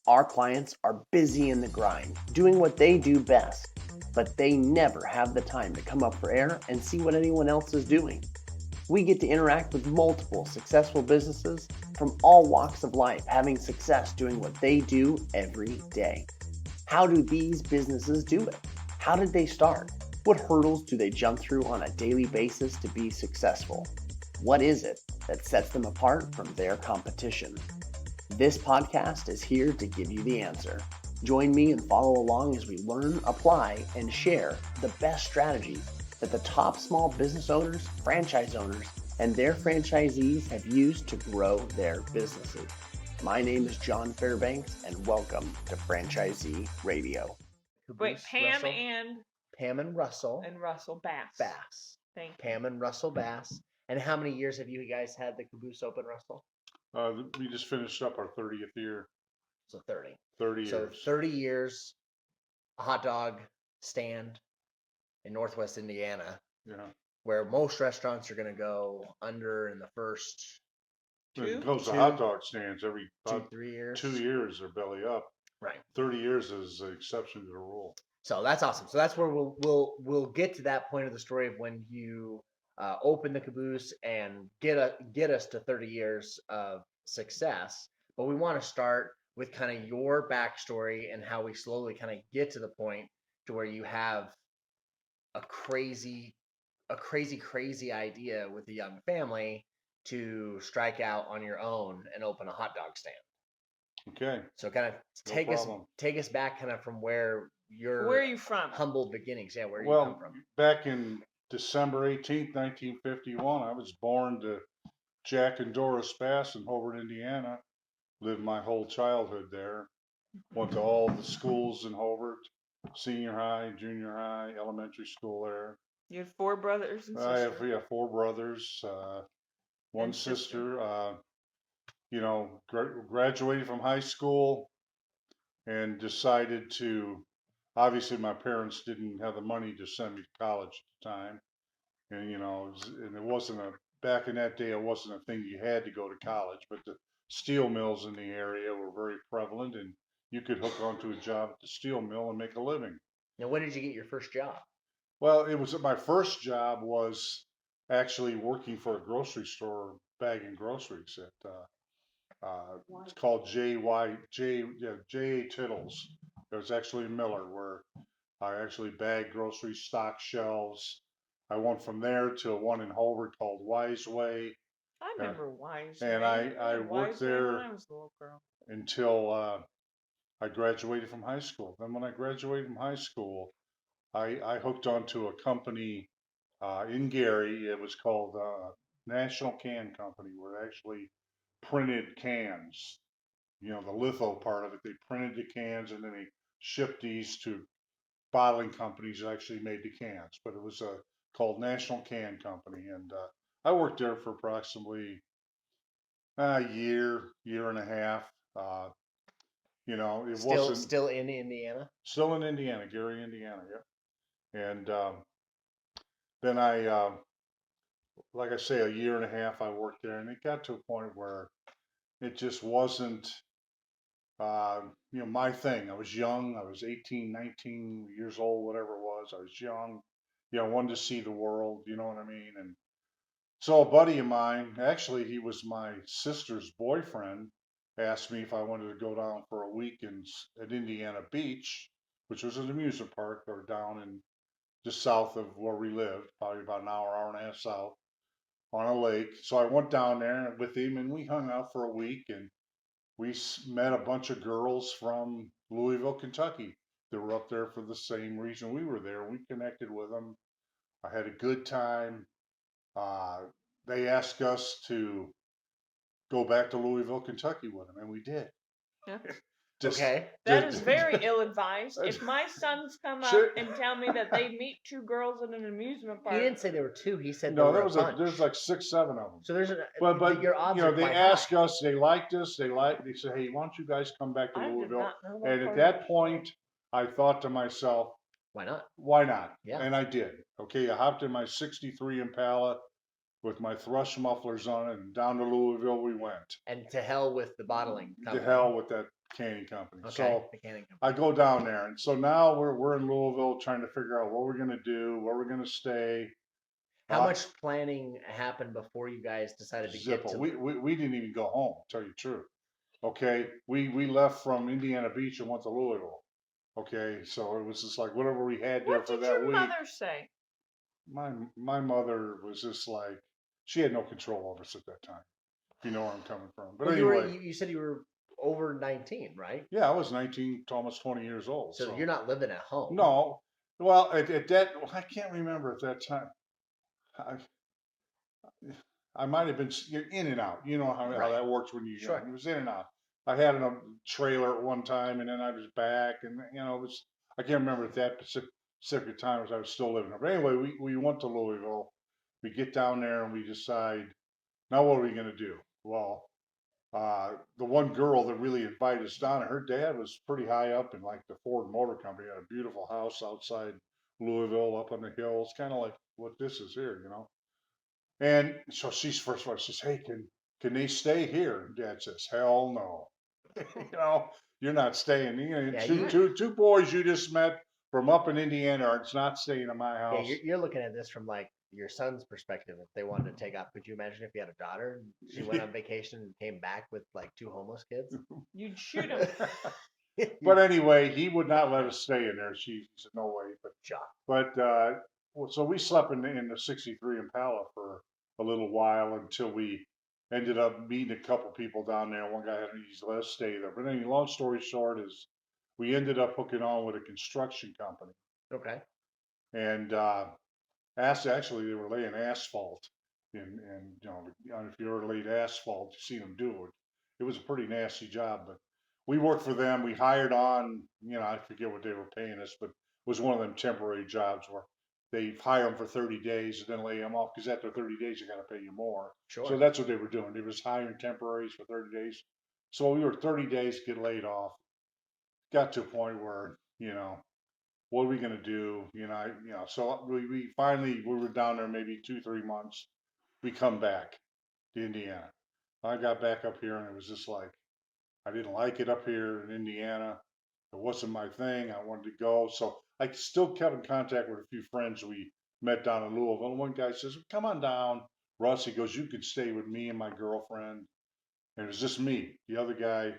Our clients are busy in the grind, doing what they do best, but they never have the time to come up for air and see what anyone else is doing. We get to interact with multiple successful businesses from all walks of life, having success doing what they do every day. How do these businesses do it? How did they start? What hurdles do they jump through on a daily basis to be successful? What is it that sets them apart from their competition? This podcast is here to give you the answer. Join me and follow along as we learn, apply, and share the best strategies that the top small business owners, franchise owners, and their franchisees have used to grow their businesses. My name is John Fairbanks, and welcome to Franchisee Radio. Wait, Pam and Russell Bass. Thank you. Pam and Russell Bass. And how many years have you guys had the Caboose open, Russell? We just finished up our 30th year. So 30. 30 years. So 30 years, a hot dog stand in Northwest Indiana. Yeah. Where most restaurants are going to go under in the first It goes to hot dog stands every 2-3 years. 2 years they're belly up. Right. 30 years is the exception to the rule. So that's awesome. So that's where we'll get to that point of the story of when you open the Caboose and get us to 30 years of success. But we want to start with kind of your backstory and how we slowly kind of get to the point to where you have a crazy idea with a young family to strike out on your own and open a hot dog stand. Okay. So kind of take us back kind of from where are you from? Humble beginnings. Yeah, where you come from? Back in December 18th, 1951, I was born to Jack and Doris Bass in Hobart, Indiana. Lived my whole childhood there. Went to all the schools in Hobart, senior high, junior high, elementary school there. You had 4 brothers and sisters? I have 4 brothers, one sister. Graduated from high school and decided to, obviously my parents didn't have the money to send me to college at the time. And, it wasn't back in that day, it wasn't a thing you had to go to college, but the steel mills in the area were very prevalent and you could hook onto a job at the steel mill and make a living. Now, when did you get your first job? Well, my first job was actually working for a grocery store, bagging groceries at, it's called J.A. Tittles. It was actually Miller, where I actually bagged groceries, stocked shelves. I went from there to one in Hobart called Wiseway. I remember Wiseway. And I worked there when I was a little girl until I graduated from high school. Then when I graduated from high school, I hooked onto a company in Gary. It was called National Can Company, where they actually printed cans. The litho part of it. They printed the cans and then they shipped these to bottling companies that actually made the cans. But it was called National Can Company, and I worked there for approximately a year and a half. It wasn't still in Indiana. Still in Indiana, Gary, Indiana. Yeah. And then I, like I say, a year and a half I worked there, and it got to a point where it just wasn't, my thing. I was young. I was 18, 19 years old, whatever it was. I was young. Wanted to see the world. You know what I mean? And so a buddy of mine, actually, he was my sister's boyfriend, asked me if I wanted to go down for a week at Indiana Beach, which was an amusement park, or down in just south of where we lived, probably about an hour and a half south, on a lake. So I went down there with him, and we hung out for a week, and we met a bunch of girls from Louisville, Kentucky. They were up there for the same reason we were there. We connected with them. I had a good time. They asked us to go back to Louisville, Kentucky with them, and we did. Yeah. That is very ill-advised. If my sons come up and tell me that they meet 2 girls in an amusement park, he didn't say there were 2. He said there's like 6, 7 of them. So there's but your odds are they quite asked high. us. They liked us. They said, "Hey, why don't you guys come back to Louisville?" And at that point, I thought to myself, "Why not? Why not?" Yeah. And I did. Okay, I hopped in my '63 Impala with my thrush mufflers on, and down to Louisville we went. And to hell with the bottling company. To hell with that canning company. Okay, So the canning company. I go down there, and so now we're in Louisville trying to figure out what we're gonna do, where we're gonna stay. How much planning happened before you guys decided to get to? We didn't even go home, to tell you the truth. Okay, we left from Indiana Beach and went to Louisville. Okay, so it was just like whatever we had there What for did that your week. mother say? My mother was just like, she had no control over us at that time. If you know where I'm coming from. But Well, anyway, you said you were over 19, right? yeah, I was 19 to almost 20 years old. So you're not living at home. No. Well, at that, I can't remember at that time. I might have been in and out. You know how that works when you're young. It was in and out. I had a trailer at one time, and then I was back, and it was. I can't remember at that specific time as I was still living there. But anyway, we went to Louisville. We get down there and we decide, now what are we going to do? Well, the one girl that really invited us down, her dad was pretty high up in like the Ford Motor Company. Had a beautiful house outside Louisville, up on the hills, kind of like what this is here, And so she's first of all, she says, "Hey, can they stay here?" And Dad says, "Hell no." You're not staying. Two boys you just met from up in Indiana are not staying in my house. Yeah, you're looking at this from like your son's perspective. If they wanted to take off, could you imagine if you had a daughter and she went on vacation and came back with like 2 homeless kids? You'd shoot him. But anyway, he would not let us stay in there. She said, "No way." So we slept in the '63 Impala for a little while until we ended up meeting a couple people down there. One guy had to let us stay there. But anyway, long story short is we ended up hooking on with a construction company. Okay. And actually they were laying asphalt. And if you ever laid asphalt, you've seen them do it. It was a pretty nasty job, but we worked for them. We hired on, I forget what they were paying us, but it was one of them temporary jobs where they hire them for 30 days and then lay them off, because after 30 days, they got to pay you more. Sure. So that's what they were doing. They was hiring temporaries for 30 days. So we were 30 days to get laid off. Got to a point where, what are we going to do? So we finally, we were down there maybe 2-3 months. We come back to Indiana. I got back up here and it was just like, I didn't like it up here in Indiana. It wasn't my thing. I wanted to go. So I still kept in contact with a few friends we met down in Louisville. And one guy says, "Come on down, Russ." He goes, "You can stay with me and my girlfriend." And it was just me. The other guy,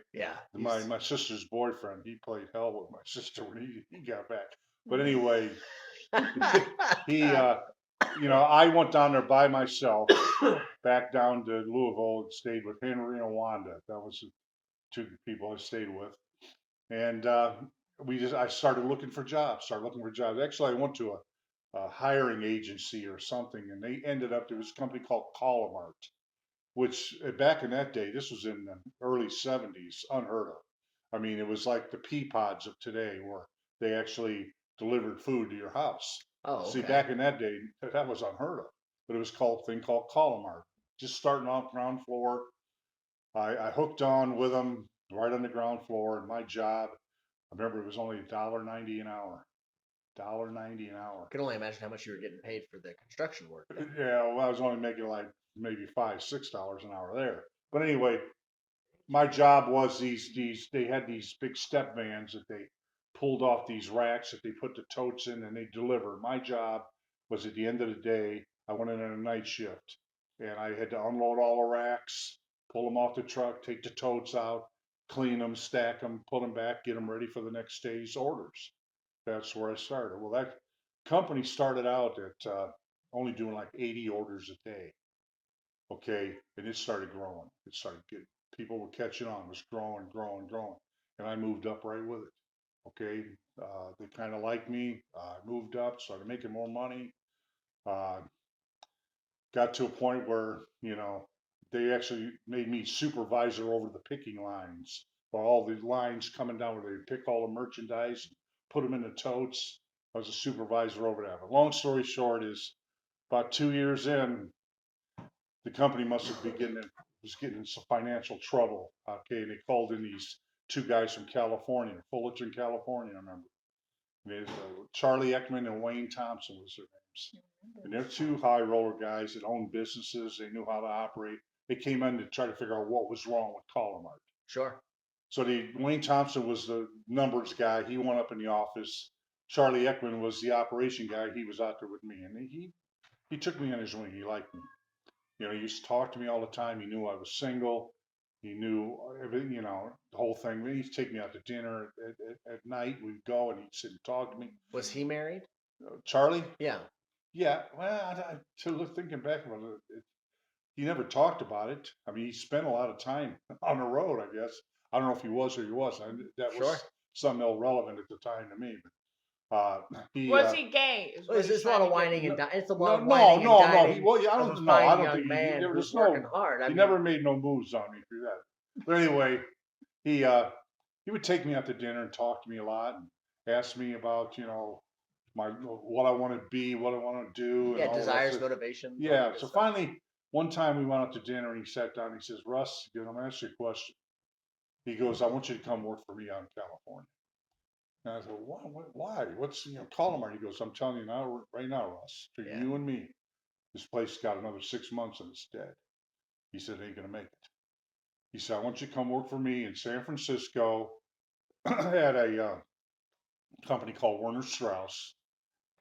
my sister's boyfriend, he played hell with my sister when he got back. But anyway, I went down there by myself, back down to Louisville, and stayed with Henry and Wanda. That was the 2 people I stayed with. And I started looking for jobs. Actually, I went to a hiring agency or something, and they ended up, there was a company called Columart, which back in that day, this was in the early '70s, unheard of. I mean, it was like the pea pods of today, where they actually delivered food to your house. Oh, okay. See, back in that day, that was unheard of. But it was called Columart. Just starting off ground floor. I hooked on with them right on the ground floor, and my job, I remember it was only $1.90 an hour. $1.90 an hour. I can only imagine how much you were getting paid for the construction work. Yeah, well, I was only making like maybe $5-6 an hour there. But anyway, my job was they had these big step vans that they pulled off these racks that they put the totes in and they delivered. My job was at the end of the day, I went in on a night shift and I had to unload all the racks, pull them off the truck, take the totes out, clean them, stack them, put them back, get them ready for the next day's orders. That's where I started. Well, that company started out at only doing like 80 orders a day. Okay, and it started growing. It started getting, people were catching on. It was growing, growing, growing, and I moved up right with it. Okay, they kind of liked me. I moved up, started making more money. Got to a point where they actually made me supervisor over the picking lines, for all the lines coming down where they pick all the merchandise, put them in the totes. I was a supervisor over that. But long story short is, about 2 years in, the company must have was getting in some financial trouble. Okay, and they called in these 2 guys from California, Fullerton, California, I remember. There's Charlie Ekman and Wayne Thompson was their names. And they're two high roller guys that own businesses. They knew how to operate. They came in to try to figure out what was wrong with Colormart. Sure. So Wayne Thompson was the numbers guy. He went up in the office. Charlie Ekman was the operation guy. He was out there with me, and he took me on his wing. He liked me. He used to talk to me all the time. He knew I was single. He knew everything, the whole thing. He'd take me out to dinner at night. We'd go, and he'd sit and talk to me. Was he married? Charlie? Yeah. Yeah. Well, thinking back about it, he never talked about it. I mean, he spent a lot of time on the road, I guess. I don't know if he was or he wasn't. That was something irrelevant at the time to me. But was he gay? It's a lot of whining and dining. It's a lot of no. whining and dining. I don't know. I don't think he was working hard. He never made no moves on me through that. But anyway, he would take me out to dinner and talk to me a lot and ask me about what I want to be, what I want to do. Yeah, desires, motivations. Yeah. So finally, one time we went out to dinner and he sat down and he says, "Russ, I'm gonna ask you a question." He goes, "I want you to come work for me out in California." And I said, "Why? What's Colormart?" He goes, "I'm telling you now, right now, Russ, to you and me, this place got another 6 months and it's dead." He said, "Ain't gonna make it." He said, "I want you to come work for me in San Francisco at a company called Werner Strauss,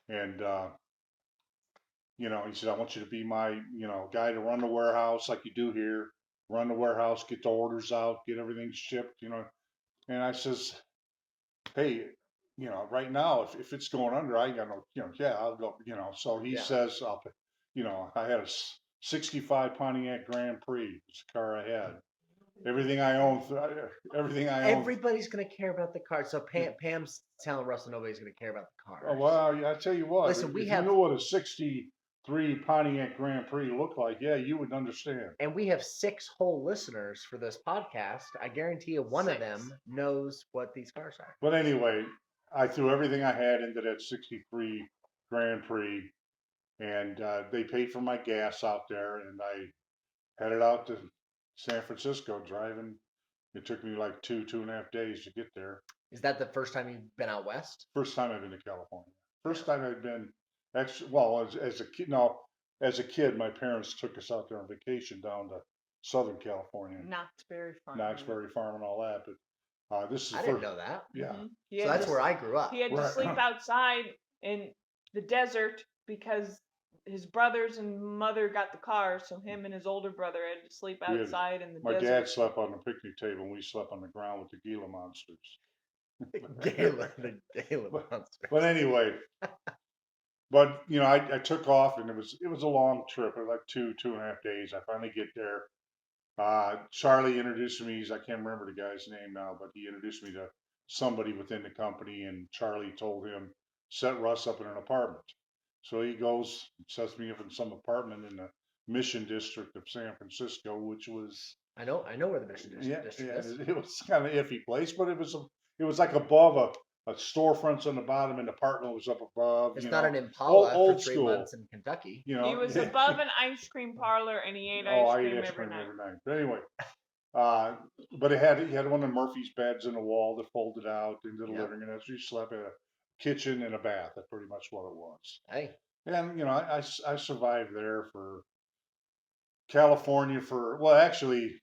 and he said, I want you to be my guy to run the warehouse like you do here, run the warehouse, get the orders out, get everything shipped, And I says, hey, right now, if it's going under, I got no, I'll go, So he says, I had a '65 Pontiac Grand Prix. It's the car I had. Everything I own. Everybody's going to care about the car. So Pam's telling Russell nobody's going to care about the car. Oh, well, I tell you what. Listen, if you knew what a '63 Pontiac Grand Prix looked like, yeah, you would understand. And we have 6 whole listeners for this podcast. I guarantee you one of them knows what these cars are. But anyway, I threw everything I had into that '63 Grand Prix, and they paid for my gas out there, and I headed out to San Francisco driving. It took me like 2.5 days to get there. Is that the first time you've been out west? First time I've been to California. First time I'd been, as a kid. No, as a kid, my parents took us out there on vacation down to Southern California. Knott's Berry Farm. Knott's Berry Farm and all that. But this is I didn't know that. Yeah. Mm-hmm. So that's where I grew up. He had to sleep outside in the desert because his brothers and mother got the car, so him and his older brother had to sleep outside in the desert. My dad slept on the picnic table, and we slept on the ground with the Gila monsters. The Gila monsters. But anyway, I took off, and it was a long trip. It was like 2.5 days. I finally get there. Charlie introduced me. I can't remember the guy's name now, but he introduced me to somebody within the company, and Charlie told him, set Russ up in an apartment. So he goes, sets me up in some apartment in the Mission District of San Francisco, which was I know where the Mission District is. It was kind of an iffy place, but it was like above a storefronts on the bottom, and the apartment was up above. It's not an Impala old for 3 school. months in Kentucky. He was above an ice cream parlor, and he ate ice cream every night. But anyway, but he had one of Murphy's beds in the wall that folded out into the living room. So you slept in a kitchen and a bath. That's pretty much what it was. Hey. And I survived there for California actually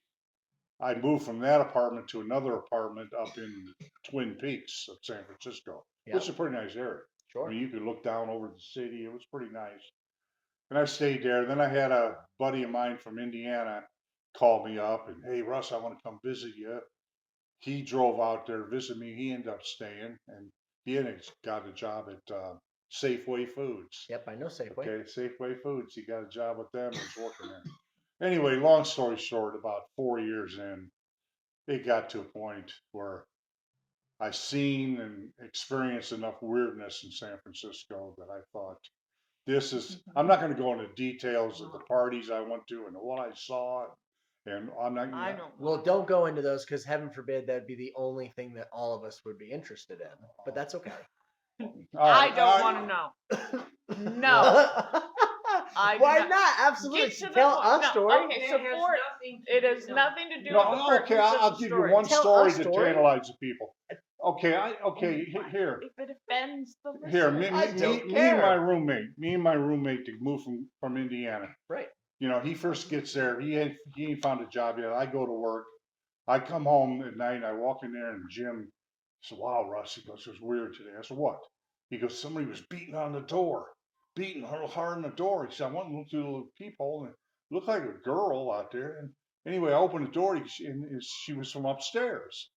I moved from that apartment to another apartment up in Twin Peaks of San Francisco, which is a pretty nice area. Sure. I mean, you could look down over the city. It was pretty nice. And I stayed there. Then I had a buddy of mine from Indiana call me up and, hey, Russ, I want to come visit you. He drove out there to visit me. He ended up staying, and he had got a job at Safeway Foods. Yep, I know Safeway. Okay, Safeway Foods. He got a job with them. He's working there. Anyway, long story short, about 4 years in, it got to a point where I seen and experienced enough weirdness in San Francisco that I thought, I'm not going to go into details of the parties I went to and what I saw. And I'm not. I don't. Well, don't go into those because heaven forbid that'd be the only thing that all of us would be interested in. But that's okay. I don't want to know. No. Why not? Absolutely. Tell us story. Okay, it has nothing to do with the Okay, I'll give you one story to tantalize the people. Okay, Why? here. If it offends the Here, listener. I don't me and care. me and my roommate to move from Indiana. Right. You know, he first gets there. He ain't found a job yet. I go to work. I come home at night. And I walk in there, and Jim said, "Wow, Russ," he goes, "it was weird today." I said, "What?" He goes, "Somebody was beating on the door, beating hard on the door." He said, "I went and looked through the little peephole, and it looked like a girl out there." And anyway, I opened the door, and she was from upstairs.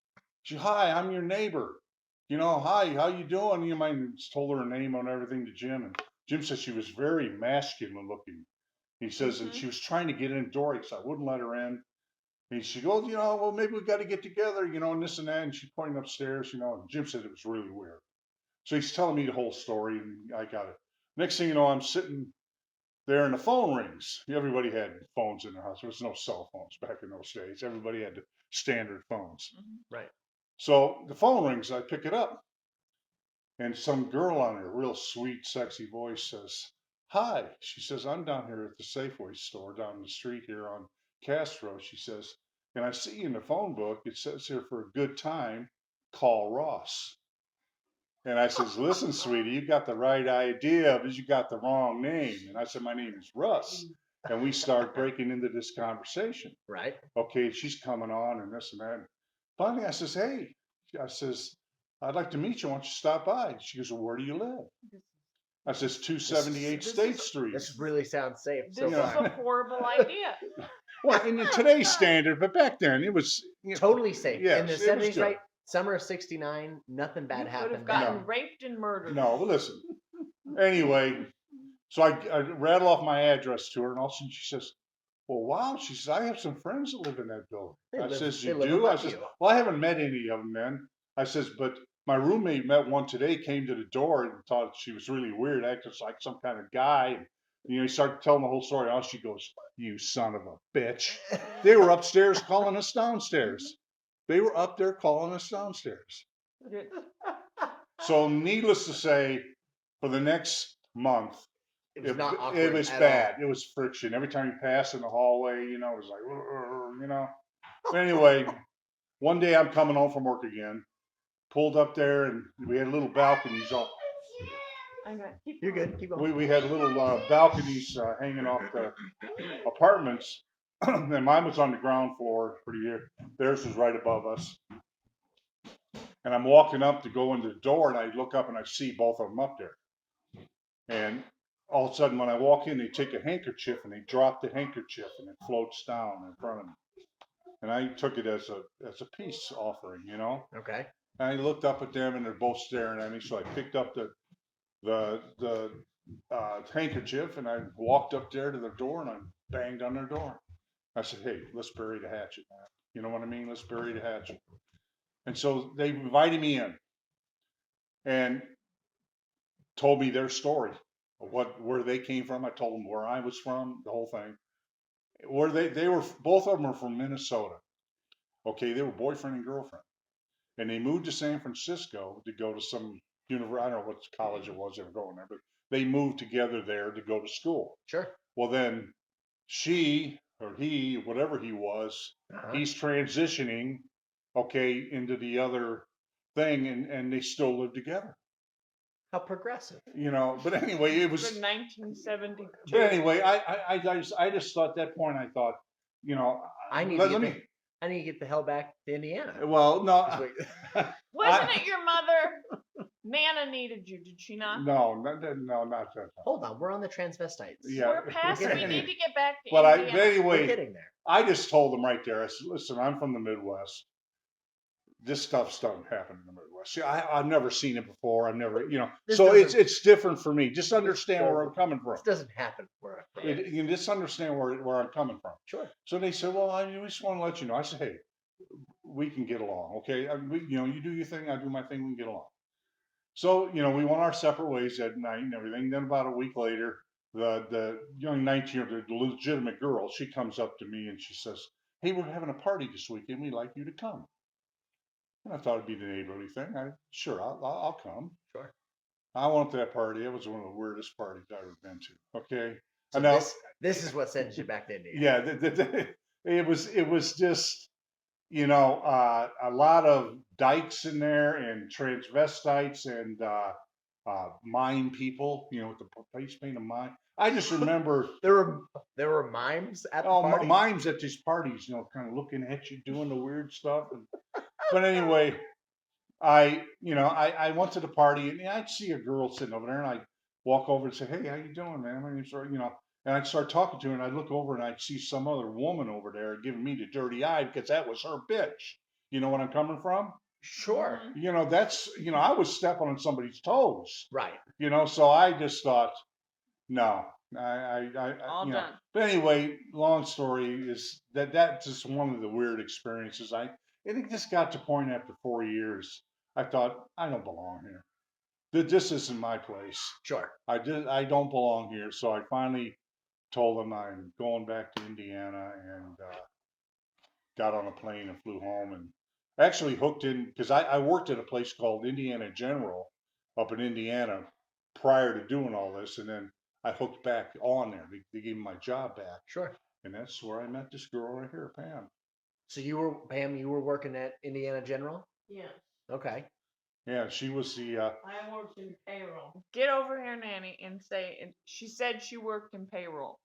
She, "Hi, I'm your neighbor. You know, hi, how you doing?" You might told her name and everything to Jim, and Jim said she was very masculine looking. He says, and she was trying to get in the door, so I wouldn't let her in. And she goes, you know, well, maybe we got to get together, you know, and this and that. And she's pointing upstairs, you know, and Jim said it was really weird. So he's telling me the whole story, and I got it. Next thing you know, I'm sitting there, and the phone rings. Everybody had phones in their house. There was no cell phones back in those days. Everybody had the standard phones. Right. So the phone rings. I pick it up, and some girl on her real sweet, sexy voice says, "Hi." She says, "I'm down here at the Safeway store down the street here on Castro." She says, "And I see in the phone book, it says here for a good time, call Ross." And I says, "Listen, sweetie, you got the right idea, but you got the wrong name." And I said, "My name is Russ." And we start breaking into this conversation. Right. Okay, she's coming on and this and that. Finally, I says, "Hey," I says, "I'd like to meet you. Why don't you stop by?" She goes, "Well, where do you live?" I says, 278 State Street. This really sounds safe. This So is far. a horrible idea. Well, in today's standard, but back then it was Totally safe. Yes, In the it was 70s, good. right? Summer of 69, nothing bad You could happened. have gotten No. raped and murdered. No, but listen. Anyway, so I rattle off my address to her, and all of a sudden she says, "Well, wow." She says, "I have some friends that live in that building." I says, "You do?" I says, "Well, I haven't met any of them then." I says, "But my roommate met one today, came to the door and thought she was really weird, acted like some kind of guy." And, you know, he started telling the whole story. Oh, she goes, "You son of a bitch." They were upstairs calling us downstairs. They were up there calling us downstairs. So needless to say, for the next month, It was not awkward. it was at bad. all. It was friction. Every time you pass in the hallway, you know, it was like, you know. But anyway, one day I'm coming home from work again, pulled up there, and we had little balconies off. You're good. Keep going. We had little balconies hanging off the apartments, and mine was on the ground floor for the year. Theirs was right above us. And I'm walking up to go into the door, and I look up and I see both of them up there. And all of a sudden, when I walk in, they take a handkerchief and they drop the handkerchief, and it floats down in front of me. And I took it as a peace offering, you know. Okay. And I looked up at them, and they're both staring at me. So I picked up the handkerchief, and I walked up there to their door, and I banged on their door. I said, "Hey, let's bury the hatchet, man. You know what I mean? Let's bury the hatchet." And so they invited me in and told me their story, where they came from. I told them where I was from, the whole thing. Where they were, both of them were from Minnesota. Okay, they were boyfriend and girlfriend, and they moved to San Francisco to go to some university. I don't know what college it was they were going there, but they moved together there to go to school. Sure. Well, then she or he, whatever he was, he's transitioning, okay, into the other thing, and they still live together. How progressive. You know, but anyway, it was. For 1972. But anyway, I just thought at that point, I thought, you know, I need to get the hell back to Indiana. Well, no. Wasn't it your mother? Nana needed you, did she not? No, not that. Hold on, we're on the transvestites. Yeah. We're past. We need to get back to But Indiana. anyway, We're getting there. I just told them right there. I said, "Listen, I'm from the Midwest. This stuff's doesn't happen in the Midwest. See, I've never seen it before. I've never, you know. So it's different for me. Just understand where I'm coming from. This doesn't happen where I'm from. You just understand where I'm coming from." Sure. So they said, "Well, we just want to let you know." I said, "Hey, we can get along, okay? You know, you do your thing, I do my thing, we can get along." So, you know, we went our separate ways that night and everything. Then about a week later, the young 19-year-old, the legitimate girl, she comes up to me and she says, "Hey, we're having a party this weekend. We'd like you to come." And I thought it'd be the neighborly thing. Sure, I'll come. Sure. I went to that party. It was one of the weirdest parties I've ever been to. Okay. So and now, this is what sends you back to Indiana. yeah, it was just, a lot of dykes in there and transvestites and mime people, with the face paint of mime. I just remember There were mimes at the party. mimes at these parties, kind of looking at you doing the weird stuff. But anyway, I went to the party and I'd see a girl sitting over there and I'd walk over and say, "Hey, how you doing, man? My name's," and I'd start talking to her and I'd look over and I'd see some other woman over there giving me the dirty eye because that was her bitch. You know what I'm coming from? Sure. That's, I was stepping on somebody's toes, Right. so I just thought, no, All done. but anyway, long story is that's just one of the weird experiences. And it just got to the point after 4 years, I thought, I don't belong here. This isn't my place. Sure. I don't belong here. So I finally told them I'm going back to Indiana and got on a plane and flew home and actually hooked in because I worked at a place called Indiana General up in Indiana prior to doing all this, and then I hooked back on there. They gave me my job back, Sure. and that's where I met this girl right here, Pam. So Pam, you were working at Indiana General? Yes, Okay. Yeah, she was the. I worked in payroll. Get over here, Nanny, and say she said she worked in payroll.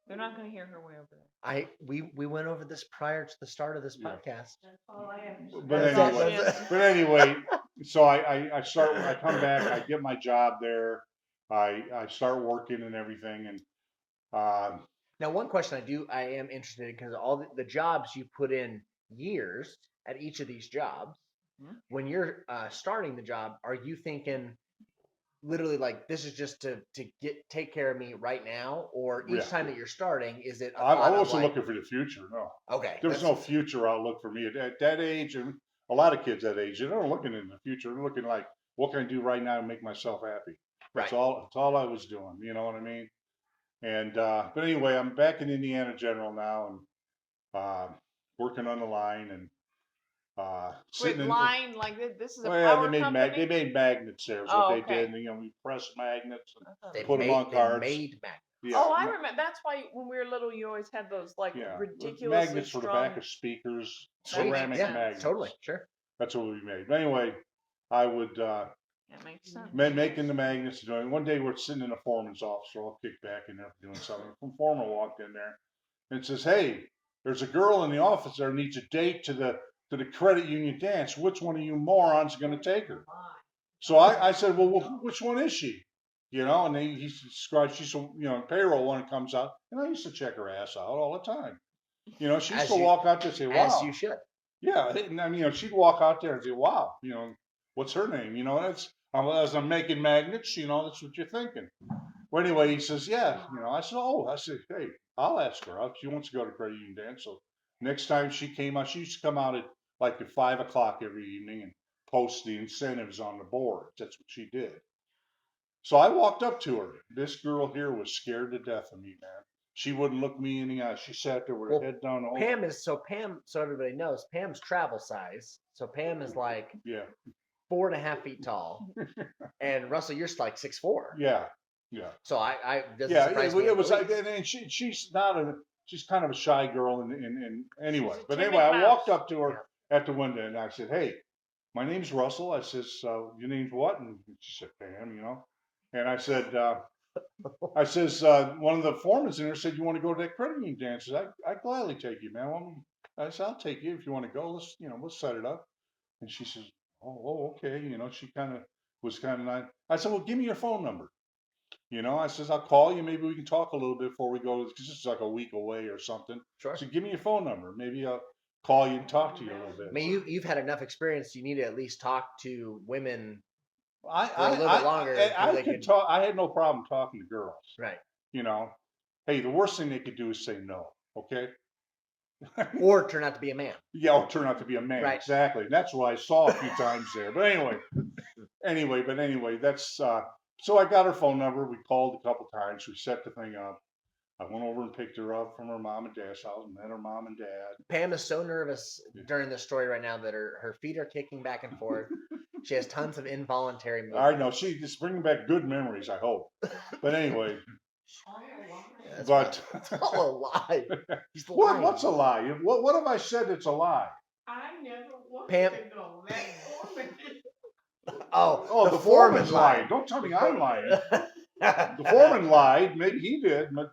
They're not going to hear her way over there. We went over this prior to the start of this Yeah. podcast. That's all I have to say. But That's all anyway, she has. but anyway, so I come back, I get my job there, I start working and everything, and Now, one question I am interested in because all the jobs you put in years at each of these jobs. Mhm. When you're starting the job, are you thinking literally like this is just to take care of me right now, or each Yeah. time that you're starting, is it? I wasn't looking for the future. No, Okay. there was no future outlook for me at that age, and a lot of kids that age, they're not looking in the future. They're looking like, what can I do right now to make myself happy? That's Right. all. That's all I was doing. You know what I mean? And but anyway, I'm back in Indiana General now, and working on the line and Wait, sitting in. line like this is a Well, yeah, power company? they made magnets there. Is what Oh, they okay. did. And, we pressed magnets and I thought They it put was- them on cards. They made magnets. Yeah, Oh, I remember. That's why when we were little, you always had those like yeah, ridiculously magnets for the strong. back of speakers, That makes ceramic sense. magnets. Totally, sure. That's what we made. But anyway, I would That makes sense. making the magnets. One day we're sitting in a foreman's office, we're all kicked back in there doing something. The foreman walked in there and says, "Hey, there's a girl in the office there who needs a date to the credit union dance. Which one of you morons is going to take her?" So I said, "Well, which one is she?" And he described, she's payroll when it comes out. And I used to check her ass out all the time. She used As to you- walk out there and say, "Wow." As you should. Yeah, and I mean, she'd walk out there and say, "Wow, what's her name?" That's as I'm making magnets, that's what you're thinking. Well, anyway, he says, "Yeah," I said, "Oh," I said, "Hey, I'll ask her out. She wants to go to credit union dance." So next time she came out, she used to come out at 5 o'clock every evening and post the incentives on the board. That's what she did. So I walked up to her. This girl here was scared to death of me, man. She wouldn't look me in the eye. She sat there with her Well, head down. Pam, so everybody knows, Pam's travel size. So Pam is like Yeah, 4.5 feet tall, and Russell, you're like 6'4". yeah. So I doesn't Yeah, surprise me. it was in like, the least. and she's kind of a shy girl, and anyway. She's a But timid anyway, I walked mouse. up to her at the window and I said, "Hey, my name's Russell." I says, "Your name's what?" And she said, "Pam," And I said, one of the foremen in there said, "You want to go to that credit union dance?" I gladly take you, man. I said, "I'll take you if you want to go. Let's set it up." And she says, "Oh, okay." She kind of was kind of nice. I said, "Well, give me your phone number." I says, "I'll call you. Maybe we can talk a little bit before we go, because this is like a week away or something." Sure. So give me your phone number. Maybe I'll call you and talk to you a little bit. I mean, you've had enough experience. You need to at least talk to women. I for a little bit longer I until they could could- talk. I had no problem talking to girls. Right. Hey, the worst thing they could do is say no. Okay. Or turn out to be a man. Yeah, or turn out to be a man. Right. Exactly. And that's what I saw a few times there. But anyway, that's so I got her phone number. We called a couple times. We set the thing up. I went over and picked her up from her mom and dad's house, met her mom and dad. Pam is so nervous during this story right now that her feet are kicking back and forth. She has tons of involuntary movement. I know she's bringing back good memories, I hope. But anyway, That's but all a lie. He's lying. what's a lie? What have I said that's a lie? I never wanted Pam- to go. That foreman. Oh, the foreman lied. Don't tell me I'm lying. The foreman lied. Maybe he did, but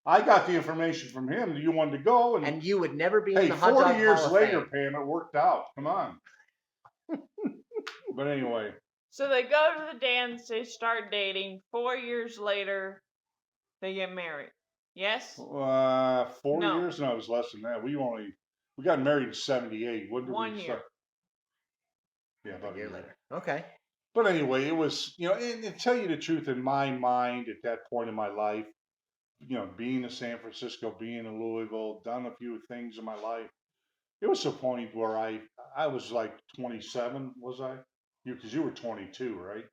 I got the information from him that you wanted to go. And you would never be in Hey, the hot 40 dog years Hall of later, Fame. Pam, it worked out. Come on. But anyway, So they go to the dance, they start dating. 4 years later, they get married. Yes? 4 No. years? No, it was less than that. We got married in '78. When did 1 we year. start? Yeah, about A year later. Okay. But anyway, it was, and to tell you the truth, in my mind at that point in my life, being in San Francisco, being in Louisville, done a few things in my life, it was a point where I was like 27, was I? Because you were 22, right?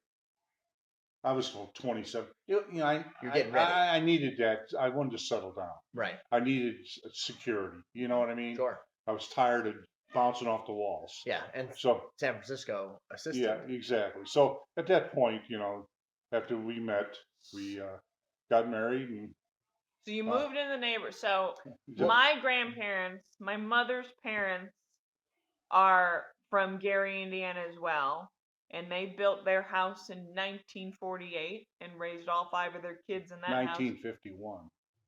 I was 27. You're getting ready. I needed that. I wanted to settle down. Right. I needed security. You know what I mean? Sure. I was tired of bouncing off the walls. Yeah. And So San Francisco assisted. yeah, exactly. So at that point, after we met, we got married, and So you moved in the neighborhood. So Yeah. my grandparents, my mother's parents, are from Gary, Indiana as well. And they built their house in 1948 and raised all 5 of their kids in that house. 1951,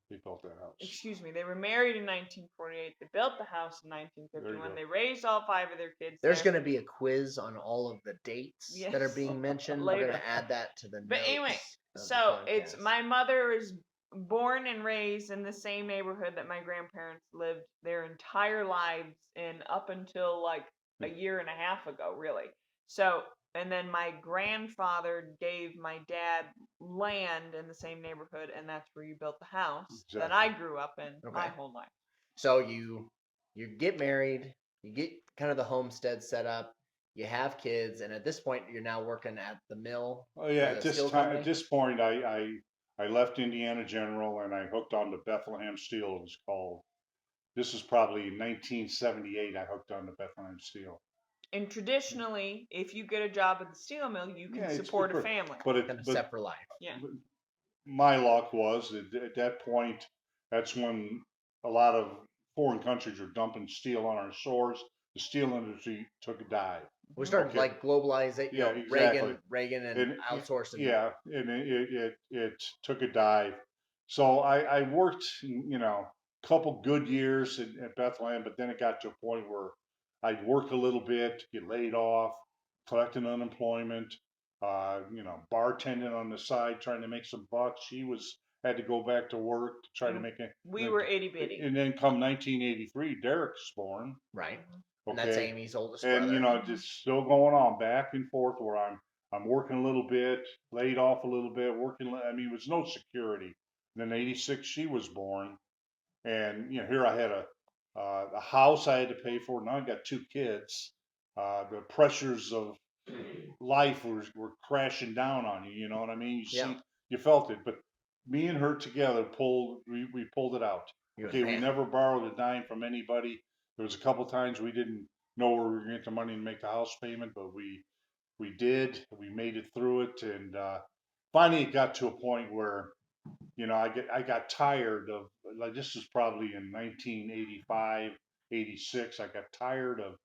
they built that house. Excuse me, they were married in 1948. They built the house in There you 1951. go. They raised all 5 of their kids. There's there. going to be a quiz on all of the dates that are Yes. being mentioned. We're Later. going to add that to the But notes. anyway, of the so it's podcast. my mother is born and raised in the same neighborhood that my grandparents lived their entire lives in up until like a year and a half ago, really. So, and then my grandfather gave my dad land in the same neighborhood, and that's where you built the house that I grew up in my Okay. whole life. So you get married, you get kind of the homestead set up, you have kids, and at this point you're now working at the mill. Oh yeah, for the steel company? at this point, I left Indiana General and I hooked on to Bethlehem Steel. It was called. This is probably in 1978. I hooked on to Bethlehem Steel. And traditionally, if you get a job at the steel mill, you can Yeah, it's support a good family. But Kind of set for life. Yeah. my luck was at that point, that's when a lot of foreign countries were dumping steel on our shores. The steel industry took a dive. We started Okay. like globalize it. Yeah, exactly. Reagan and outsourcing. Yeah, and it took a dive. So I worked, couple good years at Bethlehem, but then it got to a point where I'd work a little bit, get laid off, collecting unemployment, bartending on the side, trying to make some bucks. Had to go back to work to try to make it. We were itty bitty. And then come 1983, Derek's born. Right. Okay. And that's Amy's oldest And brother. just still going on back and forth where I'm working a little bit, laid off a little bit, working. I mean, it was no security. And then '86 she was born, and here I had a house I had to pay for. Now I got 2 kids. The pressures of life were crashing down on you. You know what I mean? You felt it. But me and her together we pulled it out. Okay, we never borrowed a dime from anybody. There was a couple times we didn't know where we were going to get the money to make the house payment, but we did. We made it through it, and finally it got to a point where I got tired of, like, this was probably in 1985, 86. I got tired of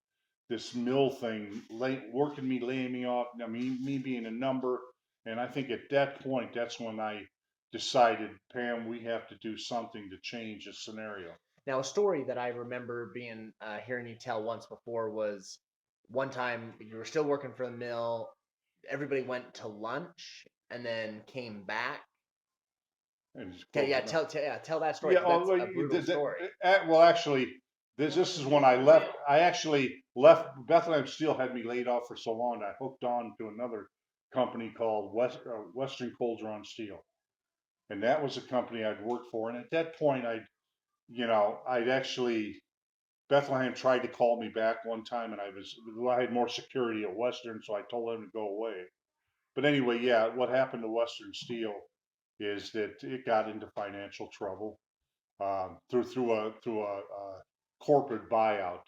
this mill thing, laying me off. I mean, me being a number, and I think at that point that's when I decided, Pam, we have to do something to change the scenario. Now, a story that I remember hearing you tell once before was one time you were still working for the mill. Everybody went to lunch and then came back. Okay, yeah, tell that story. Yeah, that's a brutal story. Well, actually, this is when I left. I actually left. Bethlehem Steel had me laid off for so long. I hooked on to another company called Western Cold Drawn Steel, and that was a company I'd worked for. And at that point, I'd actually, Bethlehem tried to call me back one time, and I had more security at Western, so I told them to go away. But anyway, yeah, what happened to Western Steel is that it got into financial trouble through a corporate buyout.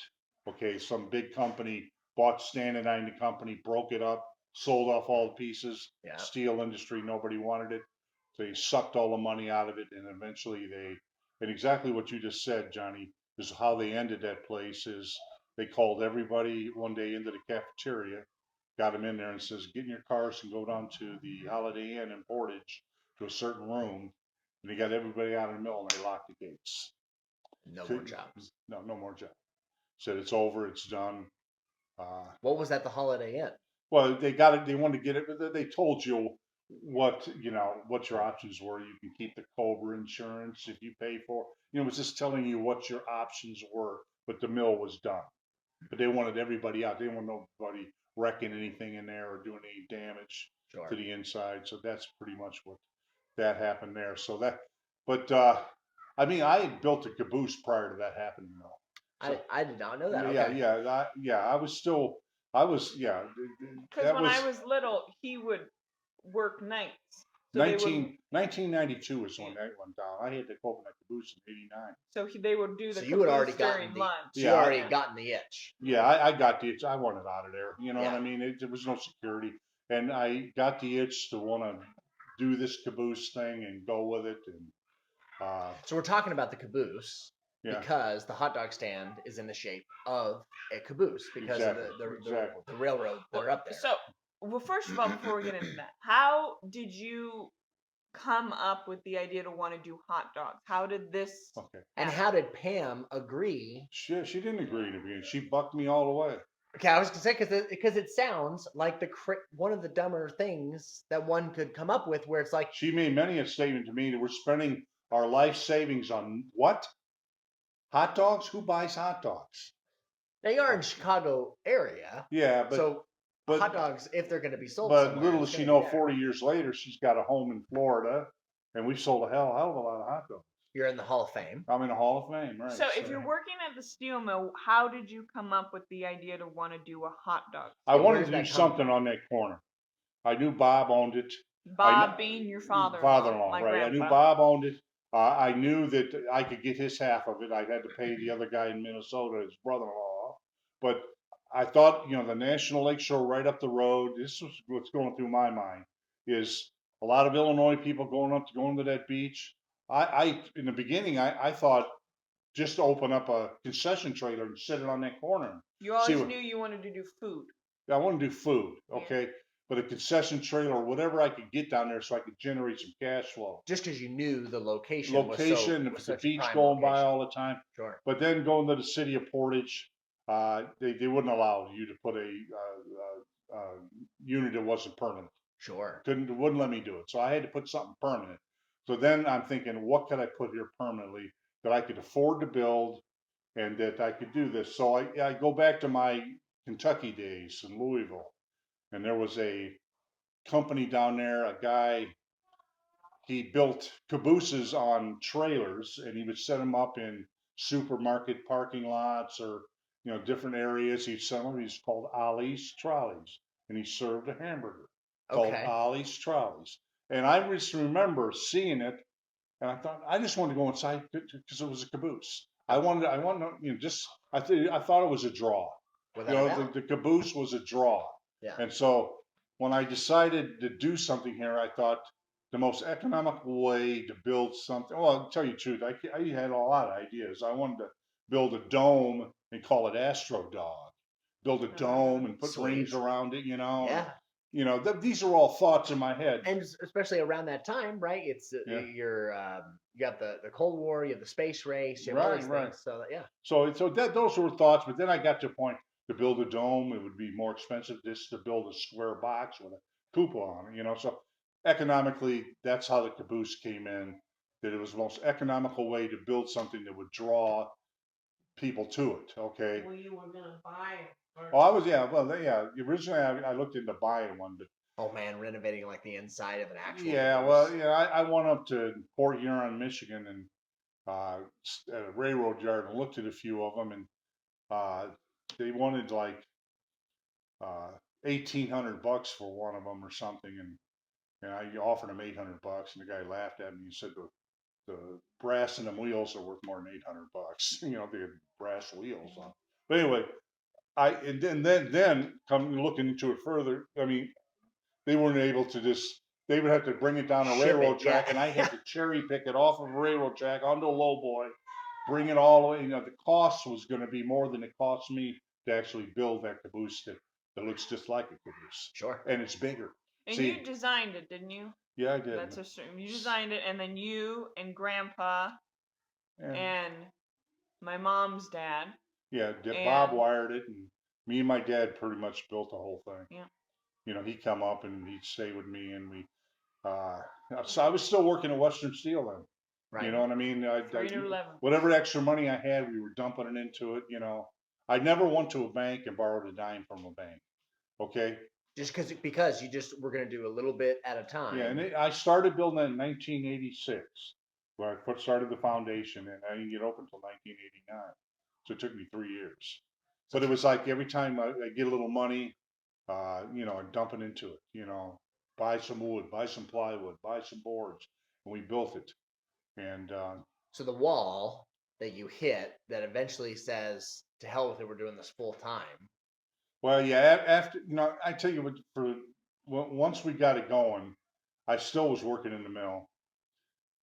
Okay, some big company bought Standardine the company, broke it up, sold off all the pieces. Yeah. Steel industry, nobody wanted it. So they sucked all the money out of it, and eventually and exactly what you just said, Johnny, is how they ended that place is they called everybody one day into the cafeteria, got them in there and says, get in your cars and go down to the Holiday Inn in Portage to a certain room. And they got everybody out of the mill and they locked the gates. No more jobs. No more jobs. Said it's over, it's done. What was at the Holiday Inn? Well, they got it. They wanted to get it, but they told you what what your options were. You can keep the Cobra insurance if you pay for. It was just telling you what your options were. But the mill was done. But they wanted everybody out. They didn't want nobody wrecking anything in there or doing any damage Sure. to the inside. So that's pretty much what that happened there. So that, but I mean, I had built a caboose prior to that happening, though. So, I did not know that. yeah, Okay. I was still, yeah. Because That when was I was little, he would work nights. So they would, 1992 is when that went down. I had to open that caboose in '89. so they would do the So you had already caboose gotten during the lunch. you Yeah, already gotten the itch. Yeah, I got the itch. I wanted out of there. You know what Yeah. I mean? There was no security. And I got the itch to want to do this caboose thing and go with it. And So we're talking about the caboose yeah, because the hot dog stand is in the shape of a caboose because Exactly, of exactly. the railroad that are up there. So, well, first of all, before we get into that, how did you come up with the idea to want to do hot dogs? How did this okay. And happen? how did Pam agree? She didn't agree to be. She bucked me all the way. Okay, I was gonna say because it sounds like one of the dumber things that one could come up with, where it's like She made many a statement to me that we're spending our life savings on what? Hot dogs? Who buys hot dogs? they are in Chicago area, Yeah, so but hot dogs, if they're going to be sold but somewhere, little it's does she gonna know, be there. 40 years later, she's got a home in Florida, and we've sold a hell of a lot of hot dogs. You're in the Hall of Fame. I'm in the Hall of Fame, right? So, if you're working at the steel mill, how did you come up with the idea to want to do a hot dog? I where wanted does to that do come something on that corner. I knew Bob owned it. Bob being your father-in-law, my right? I knew grandpa. Bob owned it. I knew that I could get his half of it. I had to pay the other guy in Minnesota, his brother-in-law. But I thought, the National Lake Shore right up the road. This was what's going through my mind is a lot of Illinois people going to that beach. I in the beginning, I thought just open up a concession trailer and sit it on that corner. You always knew you wanted to do food. I want to do food, Yeah. okay? But a concession trailer or whatever I could get down there so I could generate some cash flow. Just because you knew the location If was the such a beach prime going by location. all the time. Sure. But then going to the city of Portage, they wouldn't allow you to put a unit that wasn't permanent. Sure. Wouldn't let me do it. So I had to put something permanent. So then I'm thinking, what could I put here permanently that I could afford to build and that I could do this? So I go back to my Kentucky days in Louisville, and there was a company down there, a guy, he built cabooses on trailers and he would set them up in supermarket parking lots or different areas. He'd set them. He's called Ollie's Trolleys, and he served a hamburger called Okay. Ollie's Trolleys. And I just remember seeing it, and I thought I just wanted to go inside because it was a caboose. I wanted I thought it was a draw. Without a doubt. The caboose was a draw. Yeah. And so when I decided to do something here, I thought the most economical way to build something. Well, I'll tell you the truth, I had a lot of ideas. I wanted to build a dome and call it Astro Dog. Build a dome and put Sweet. rings around it, Yeah. These are all thoughts in my head. And especially around that time, right? It's you got the Cold War, you have the space race, you have all these things. So yeah. So those were thoughts, but then I got to a point to build a dome. It would be more expensive just to build a square box with a cupola on it, So economically, that's how the caboose came in. That it was the most economical way to build something that would draw people to it. Okay. Well, you were gonna buy it. Oh, I was, yeah. Well, yeah. Originally, I looked into buying one, but Oh man, renovating like the inside of an actual. yeah. caboose. Well, yeah. I went up to Port Huron, Michigan, and at a railroad yard and looked at a few of them, and they wanted like $1,800 for one of them or something, and I offered him $800, and the guy laughed at me and said the brass in them wheels are worth more than $800. They had brass wheels on. But anyway, and then come looking into it further. I mean, they weren't able to just. They would have to bring it down a Ship railroad it, track, yeah. and I had to cherry pick it off of a railroad track onto a low boy, bring it all the way. The cost was going to be more than it cost me to actually build that caboose that looks just like a caboose, Sure. and it's bigger. And See, you designed it, didn't you? yeah, I did. That's a certain. You designed it, and then you and Grandpa And, and my mom's dad. yeah, Bob and- wired it, and me and my dad pretty much built the whole thing. Yeah. You know, he'd come up and he'd stay with me, and so I was still working at Western Steel then. Right. You know what I mean? 3 to 11. Whatever extra money I had, we were dumping it into it. You know, I never went to a bank and borrowed a dime from a bank. Okay. Just because you just were going to do a little bit at a time. Yeah, and I started building it in 1986, where I started the foundation, and I didn't get open until 1989. So it took me 3 years. But it was like every time I get a little money, you know, and dump it into it. You know, buy some wood, buy some plywood, buy some boards, and we built it. And So the wall that you hit that eventually says, "To hell with it, we're doing this full time." well, yeah, after, you know, I tell you what, once we got it going, I still was working in the mill,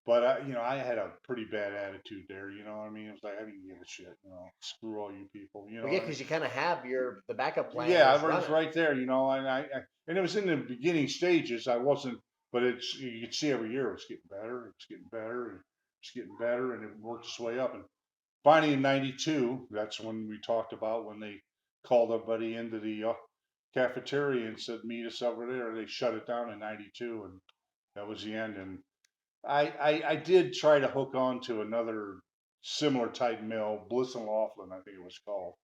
but you know, I had a pretty bad attitude there. You know what I mean? It was like I didn't give a shit. You know, screw all you people. You know, Well, yeah, because you kind of have the backup plan. yeah, was I was running. right there. You know, and it was in the beginning stages. I wasn't, but you could see every year it was getting better. It's getting better, and it's getting better, and it worked its way up. And finally, in '92, that's when we talked about when they called everybody into the cafeteria and said, meet us over there. They shut it down in '92, and that was the end. And I did try to hook on to another similar type mill, Bliss and Laughlin, I think it was called,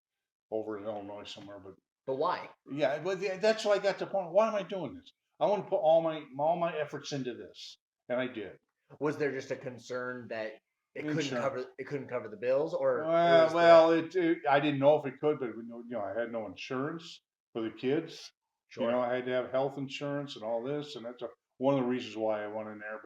over in Illinois somewhere. But why? Yeah, but that's why I got to the point. Why am I doing this? I want to put all my efforts into this, and I did. Was there just a concern that it couldn't Insurance. cover the bills, or I didn't know if it could, but you know, I had no insurance for the kids. Sure. You know, I had to have health insurance and all this, and that's one of the reasons why I went in there.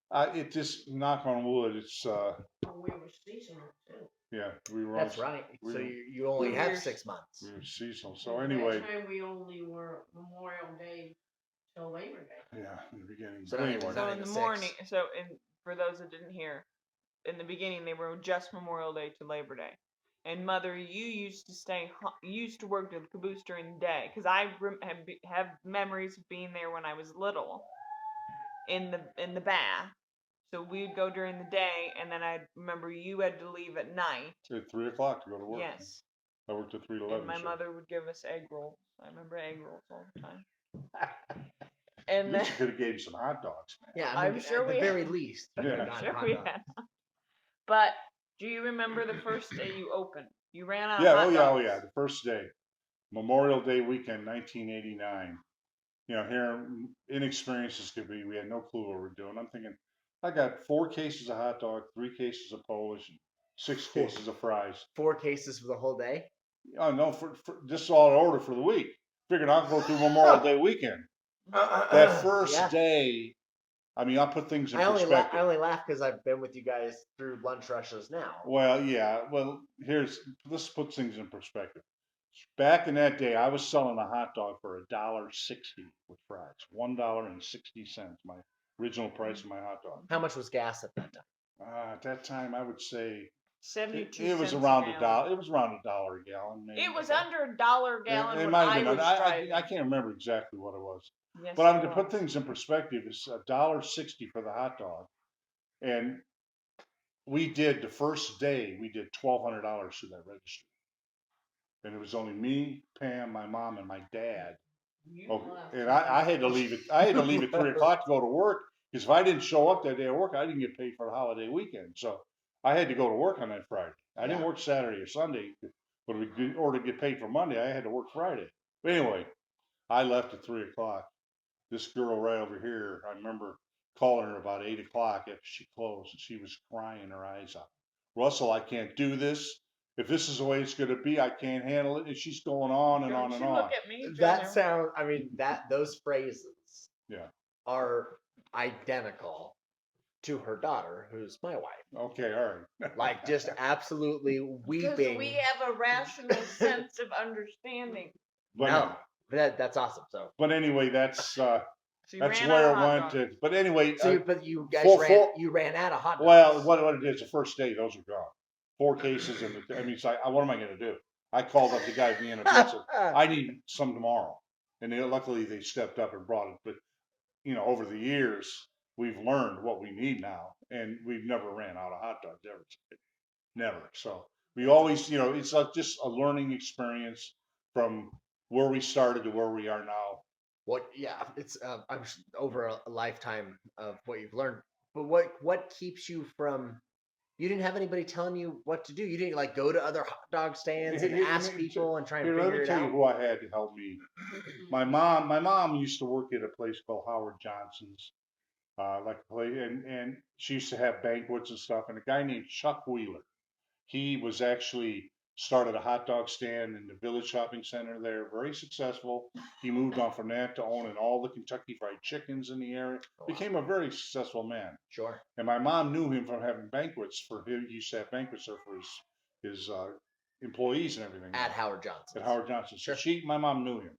But it just, knock on wood, it's We were seasonal too. yeah, we were. That's right. we So were- you only We have were- 6 months. We were seasonal. So At anyway, that time we only were Memorial Day till Labor Day. yeah, in the beginning. So But now anyway, you're So nine in to the 6. morning, for those that didn't hear, in the beginning they were just Memorial Day to Labor Day. And Mother, you used to work the caboose during the day, because I have memories of being there when I was little, in the bath. So we'd go during the day, and then I remember you had to leave at night. at 3 o'clock to go to work. Yes, I worked at 3 to 11. and my so. mother would give us egg rolls. I remember egg rolls all the time. And You then, could have gave some hot dogs, man. Yeah, I'm at sure the we very had- least. Yeah. you I'm got sure hot we dogs. had. But do you remember the first day you opened? You ran out Yeah, of hot dogs. oh yeah, the first day, Memorial Day weekend, 1989. You know, here, inexperienced as could be, we had no clue what we're doing. I'm thinking, I got 4 cases of hot dog, 3 cases of Polish, and 6 cases of fries. 4 cases for the whole day. Oh no, for just all in order for the week. Figured I'll go through Memorial Day weekend. That first Yeah. day, I mean, I'll put things in I perspective. only laugh because I've been with you guys through lunch rushes now. Well, yeah. Well, let's put things in perspective. Back in that day, I was selling a hot dog for $1.60 with fries. $1.60, my original price of my hot dog. How much was gas at that time? At that time, I would say 72 it was cents around a $1. gallon. It was around $1 a gallon. Maybe. It was under $1 a gallon It when might I have was been. driving. I can't remember exactly what it was. Yes, But I'm it to put was. things in perspective. It's $1.60 for the hot dog, and we did the first day. We did $1,200 through that registry, and it was only me, Pam, my mom, and my dad. You Oh, left. and I had to leave it. I had to leave at 3 o'clock to go to work because if I didn't show up that day at work, I didn't get paid for the holiday weekend. So I had to go to work on that Friday. I didn't Yeah. work Saturday or Sunday, but to get paid for Monday, I had to work Friday. But anyway, I left at 3 o'clock. This girl right over here, I remember calling her about 8 o'clock after she closed, and she was crying her eyes out. Russell, I can't do this. If this is the way it's going to be, I can't handle it. And she's going on and Don't on and you on. look at me, That Junior. sound. I mean, those phrases. Yeah. Are identical to her daughter, who's my wife. Okay, all right. Like just absolutely Because weeping. we have a rational sense of understanding. But, No, but that's awesome. So, but anyway, that's So you that's ran where out it of hot went. dogs. But anyway, but you guys four- you ran out of hot dogs. well, what it is, the first day, those are gone. 4 cases, and I mean, it's like, what am I going to do? I called up the guy at Vienna Beef and said, I need some tomorrow. And luckily they stepped up and brought it. But, over the years, we've learned what we need now. And we've never ran out of hot dogs ever. Never. So we always, it's like just a learning experience from where we started to where we are now. It's I'm over a lifetime of what you've learned. But what keeps you from? You didn't have anybody telling you what to do. You didn't like go to other hot dog stands and ask people and try and Here, let figure me it tell you out. who I had to help me. My mom used to work at a place called Howard Johnson's, like a place, and she used to have banquets and stuff. And a guy named Chuck Wheeler, he was actually started a hot dog stand in the Village Shopping Center there, very successful. He moved on from that to owning all the Kentucky Fried Chickens in the area. Became a very successful man. Sure. And my mom knew him from having banquets for him. He used to have banquets there for his employees and everything. At Howard Johnson. At Howard Johnson. So Sure. my mom knew him.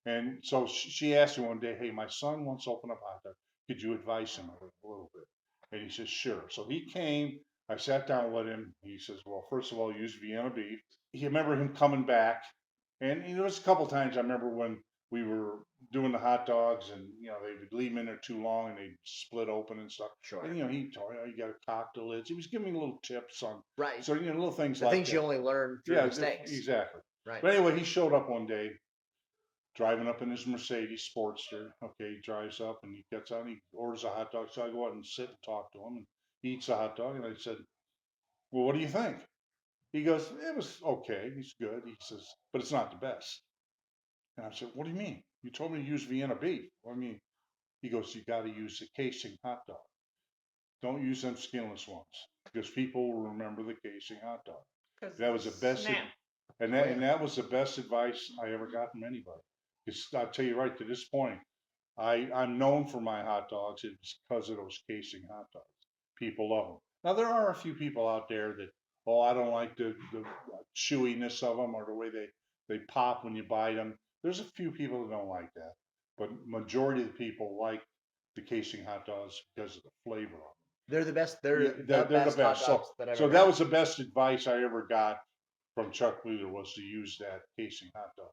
And so she asked me one day, hey, my son wants to open up a hot dog. Could you advise him a little bit? And he says, sure. So he came. I sat down with him. He says, well, first of all, use Vienna beef. He remember him coming back. And there was a couple times I remember when we were doing the hot dogs and, they would leave them in there too long and they'd split open and stuff. Sure. And, he told me, you got to cock the lids. He was giving me little tips on. Right. So, little things the like things that. you only learn through mistakes. Exactly. Right. But anyway, he showed up one day driving up in his Mercedes Sportster. Okay, he drives up and he gets out and he orders a hot dog. So I go out and sit and talk to him and he eats a hot dog. And I said, well, what do you think? He goes, it was okay. He's good. He says, but it's not the best. And I said, what do you mean? You told me to use Vienna beef. What do you mean? He goes, you got to use the casing hot dog. Don't use them skinless ones because people will remember the casing hot dog. That was the best. And that was the best advice I ever got from anybody. Because I'll tell you right to this point, I'm known for my hot dogs. It's because of those casing hot dogs. People love them. Now there are a few people out there that, I don't like the chewiness of them or the way they pop when you bite them. There's a few people that don't like that, but majority of the people like the casing hot dogs because of the flavor of them. They're the best. They're the best. Hot dogs that was the best advice I ever got from Chuck Wheeler was to use that casing hot dog.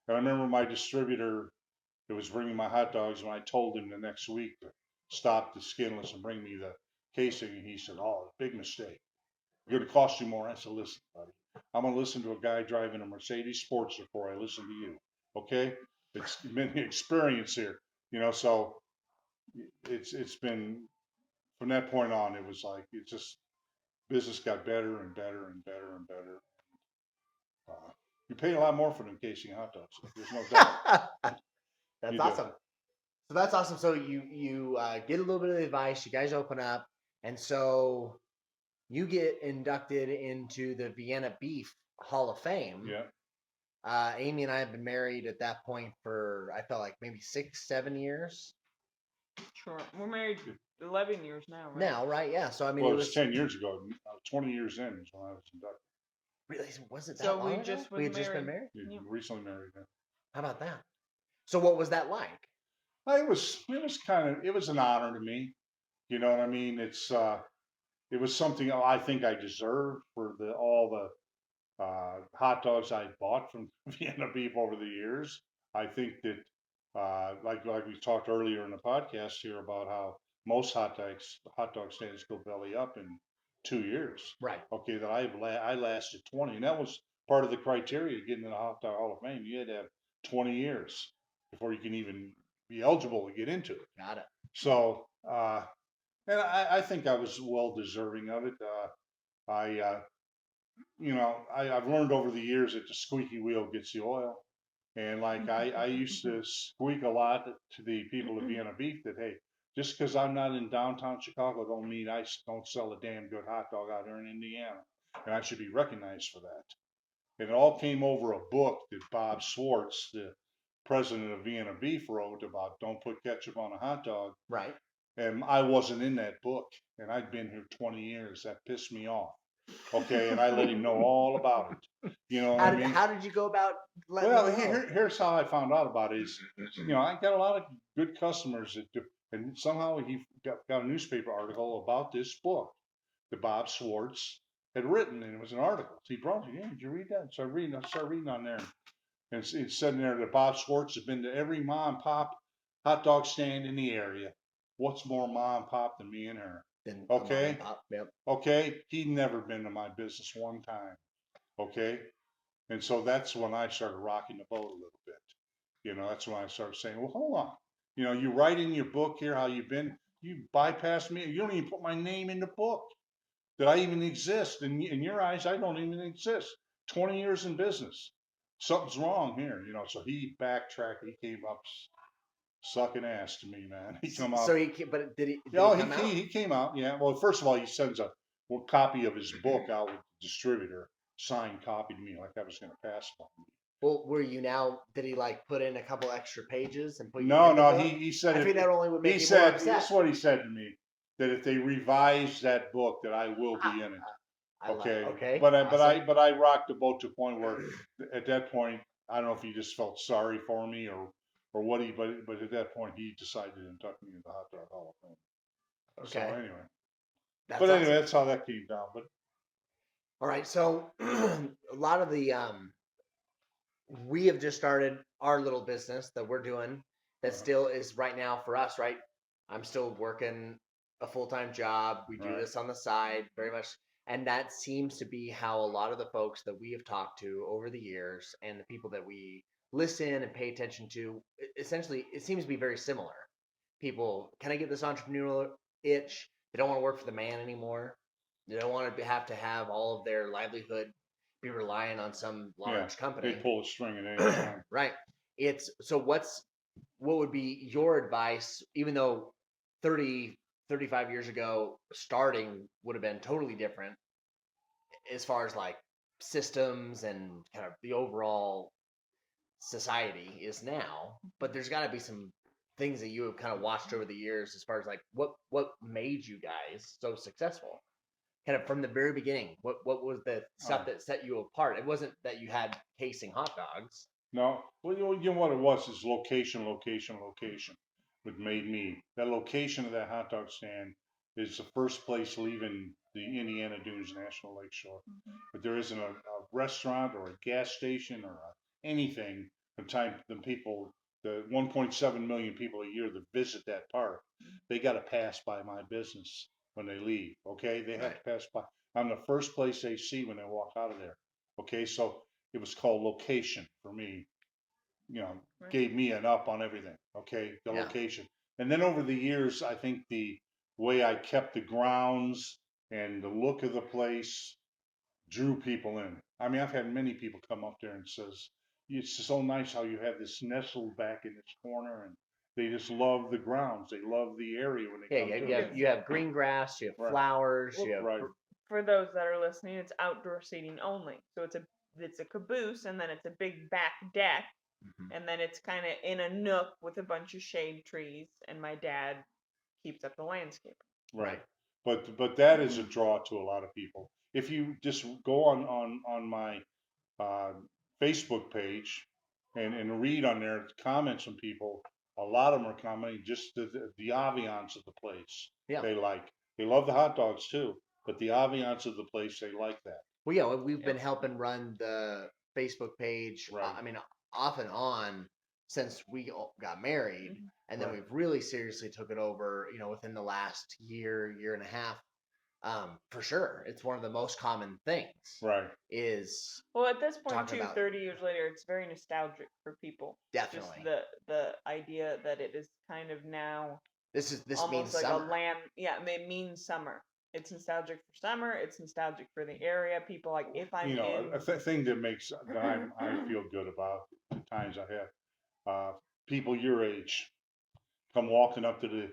And I remember my distributor that was bringing my hot dogs when I told him the next week to stop the skinless and bring me the casing, and he said, "Oh, big mistake. It's going to cost you more." I said, "Listen, buddy, I'm going to listen to a guy driving a Mercedes Sportster before I listen to you. Okay? It's been experience here, So it's been from that point on. It was like it just business got better and better and better and better. You pay a lot more for them casing hot dogs. There's no doubt. That's You awesome. So that's awesome. So you get a little bit of advice. You guys open up, and so you get inducted into the Vienna Beef Hall of Fame. Yeah. Amy and I have been married at that point for I felt like maybe 6-7 years. Sure, we're married 11 years now, right? Now, right? Yeah. So I mean, Well, it was 10 years ago. 20 years in is when I was inducted. Really? Was it that So long we ago? just We had was just been married. married. Yeah, recently married. Yeah. How about that? So what was that like? It was an honor to me. You know what I mean? It was something I think I deserved for all the hot dogs I bought from Vienna Beef over the years. I think that like we talked earlier in the podcast here about how most hot dog stands go belly up in 2 years. Right. Okay, that I lasted 20, and that was part of the criteria getting in the Hot Dog Hall of Fame. You had to have 20 years before you can even be eligible to get into it. Got it. So, and I think I was well deserving of it. I've learned over the years that the squeaky wheel gets the oil. And like I used to squeak a lot to the people of Vienna Beef that, hey, just because I'm not in downtown Chicago don't mean I don't sell a damn good hot dog out here in Indiana. And I should be recognized for that. And it all came over a book that Bob Schwartz, the president of Vienna Beef, wrote about don't put ketchup on a hot dog. Right. And I wasn't in that book. And I'd been here 20 years. That pissed me off. Okay, and I let him know all about it. You know what I mean? How did you go about letting Well, them know? here's how I found out about it is, I got a lot of good customers that do, and somehow he got a newspaper article about this book, the Bob Schwartz had written, and it was an article. So he brought it. Yeah, did you read that? So I started reading on there, and it said in there that Bob Schwartz has been to every mom and pop hot dog stand in the area. What's more mom and pop than me and her? Then Okay. Yep. Okay, he'd never been to my business one time. Okay, and so that's when I started rocking the boat a little bit. That's when I started saying, well, hold on. You write in your book here how you've been. You bypassed me. You don't even put my name in the book. That I even exist. In your eyes, I don't even exist. 20 years in business. Something's wrong here. So he backtracked. He came up sucking ass to me, man. He come So out. but did he Yeah, come out? he came out. Yeah. Well, first of all, he sends a copy of his book out with the distributor, signed copy to me, like I was going to pass it on. Well, did he like put in a couple extra pages and put you No, in the no, book? he said I think that only would make he you more said upset. this is what he said to me, that if they revise that book, that I will be in it. Okay. Okay. But Awesome. I rocked the boat to a point where at that point I don't know if he just felt sorry for me or what but at that point he decided to induct me into the Hot Dog Hall of Fame. So Okay. anyway. That's Anyway, awesome. that's how that came down. But All right. So a lot of the we have just started our little business that we're doing that still is right now for us, right? I'm still working a full-time job. We do Right. this on the side very much. And that seems to be how a lot of the folks that we have talked to over the years and the people that we listen and pay attention to, essentially, it seems to be very similar. People kind of get this entrepreneurial itch. They don't want to work for the man anymore. They don't want to have all of their livelihood be relying on some large company. They pull a string at any time. Right. It's so what would be your advice, even though 30, 35 years ago, starting would have been totally different as far as like systems and kind of the overall society is now, but there's got to be some things that you have kind of watched over the years as far as like what made you guys so successful kind of from the very beginning. What was the stuff that set you apart? It wasn't that you had casing hot dogs. No, well, you know what it was is location, location, location. What made me that location of that hot dog stand is the first place leaving the Indiana Dunes National Lakeshore. But there isn't a restaurant or a gas station or anything the 1.7 million people a year that visit that park, they got to pass by my business when they leave. Okay, they have to pass by. I'm the first place they see when they walk out of there. Okay, so it was called location for me. Gave me an up on everything. Okay, the location, and then over the years, I think the way I kept the grounds and the look of the place drew people in. I mean, I've had many people come up there and says, it's so nice how you have this nestled back in this corner, and they just love the grounds. They love the area when they come to. You have green grass, you have flowers, you have For those that are listening, it's outdoor seating only. So it's a caboose, and then it's a big back deck, and then it's kind of in a nook with a bunch of shade trees, and my dad keeps up the landscape. Right. But that is a draw to a lot of people. If you just go on my Facebook page and read on there comments from people, a lot of them are commenting just the ambiance of the place. Yeah. They love the hot dogs too, but the ambiance of the place, they like that. Well, yeah, we've been helping run the Facebook page. Right. I mean, off and on since we got married, and then we've really seriously took it over. Within the last year and a half. For sure, it's one of the most common things. Right. Well, at this point, too, 30 years later, it's very nostalgic for people. Definitely. Just the idea that it is kind of now. This almost means like summer. a land. Yeah, it means summer. It's nostalgic for summer. It's nostalgic for the area. People like if I'm a thing that I feel good about the times I have. People your age come walking up to the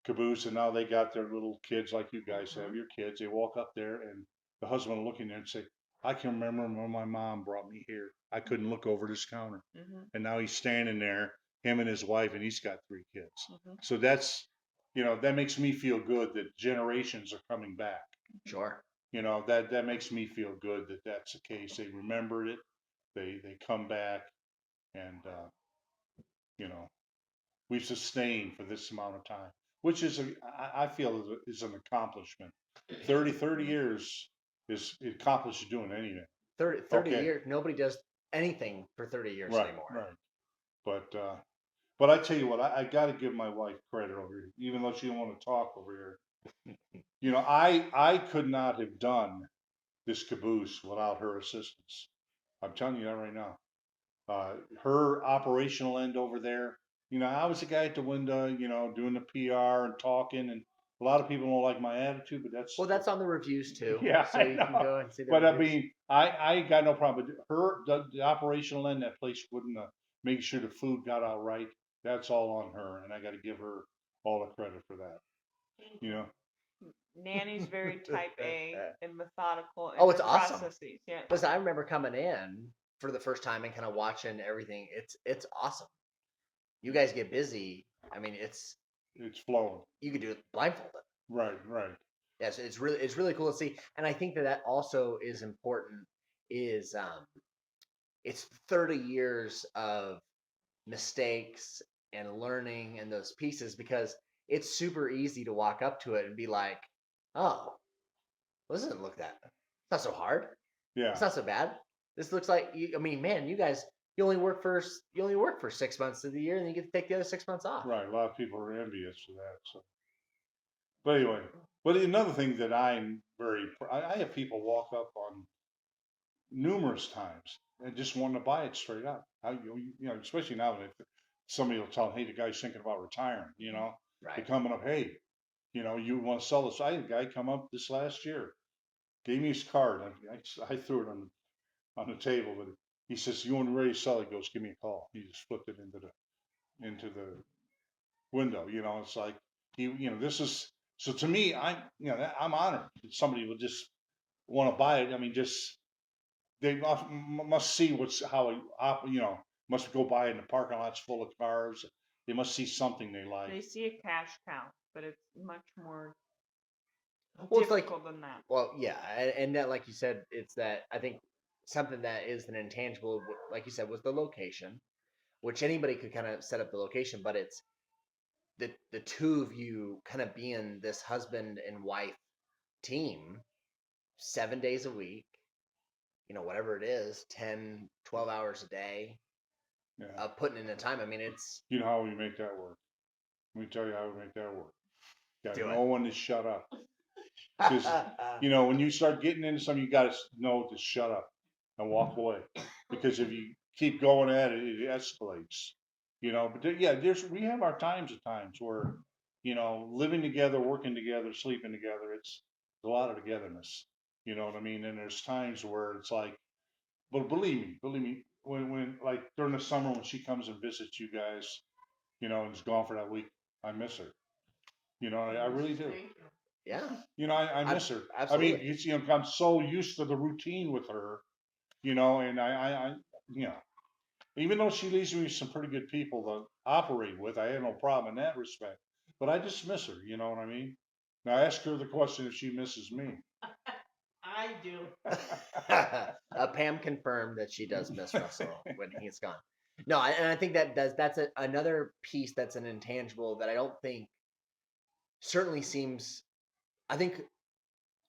caboose, and now they got their little kids like you guys have your kids. They walk up there, and the husband will look in there and say, I can remember when my mom brought me here. I couldn't look over this counter. And now he's standing there, him and his wife, and he's got 3 kids. So that's, that makes me feel good that generations are coming back. Sure. That makes me feel good that that's the case. They remembered it. They come back, and, we've sustained for this amount of time, which is I feel is an accomplishment. 30 years it accomplishes doing anything. 30 Okay. years. Nobody does anything for 30 years Right, anymore. right. But I tell you what, I got to give my wife credit over here, even though she don't want to talk over here. You know, I could not have done this caboose without her assistance. I'm telling you that right now. Her operational end over there, you know, I was the guy at the window, you know, doing the PR and talking, and a lot of people don't like my attitude, but that's Well, that's on the reviews too. yeah, So I you can know. go and see the But I reviews. mean, I got no problem. But the operational end, that place wouldn't make sure the food got out right. That's all on her, and I got to give her all the credit for that. You know, Nanny's very type A and methodical in Oh, her it's awesome. processes. Yeah. Listen, I remember coming in for the first time and kind of watching everything. It's awesome. You guys get busy. I mean, it's flowing. you could do it blindfolded. Right, right. Yes, it's really cool to see. And I think that also is important. Is it's 30 years of mistakes and learning and those pieces, because it's super easy to walk up to it and be like, oh, well, this doesn't look that. It's not so hard. Yeah. It's not so bad. This looks like I mean, man, you guys, you only work for 6 months of the year, and then you get to take the other 6 months off. Right. A lot of people are envious of that. So, but anyway, but another thing that I'm I have people walk up on numerous times and just want to buy it straight up. You know, especially now that somebody will tell them, hey, the guy's thinking about retiring. You know, they're Right. coming up, hey, you know, you want to sell this? I had a guy come up this last year, gave me his card. I threw it on the table, but he says, "You want to ready to sell it?" He goes, "Give me a call." He just flipped it into the window. You know, it's like you know, this is so to me. I'm honored that somebody would just want to buy it. I mean, just they must see you know, must go by in the parking lots full of cars. They must see something they They like. see a cash cow, but it's much more Well, it's like, difficult than that. well, yeah, and that, like you said, it's that I think something that is an intangible, like you said, was the location, which anybody could kind of set up the location, but it's the two of you kind of being this husband and wife team 7 days a week, you know, whatever it is, 10, 12 hours a day, Yeah. putting in the time. I mean, it's You know how we make that work? Let me tell you how we make that work. Got Do it. no one to shut up. Because you know, when you start getting into something, you got to know to shut up and walk away. Because if you keep going at it, it escalates. You know, but we have our times at times where, you know, living together, working together, sleeping together, it's a lot of togetherness. You know what I mean? And there's times where it's like, but believe me, when like during the summer when she comes and visits you guys, you know, and is gone for that week, I miss her. You know, I really do. yeah, You know, I miss her. absolutely. I mean, you know, I'm so used to the routine with her, you know, and you know, even though she leaves me some pretty good people to operate with, I have no problem in that respect. But I just miss her, you know what I mean? Now ask her the question if she misses me. I do. Pam confirmed that she does miss Russell when he's gone. No, and I think that's another piece that's an intangible that I don't think certainly seems. I think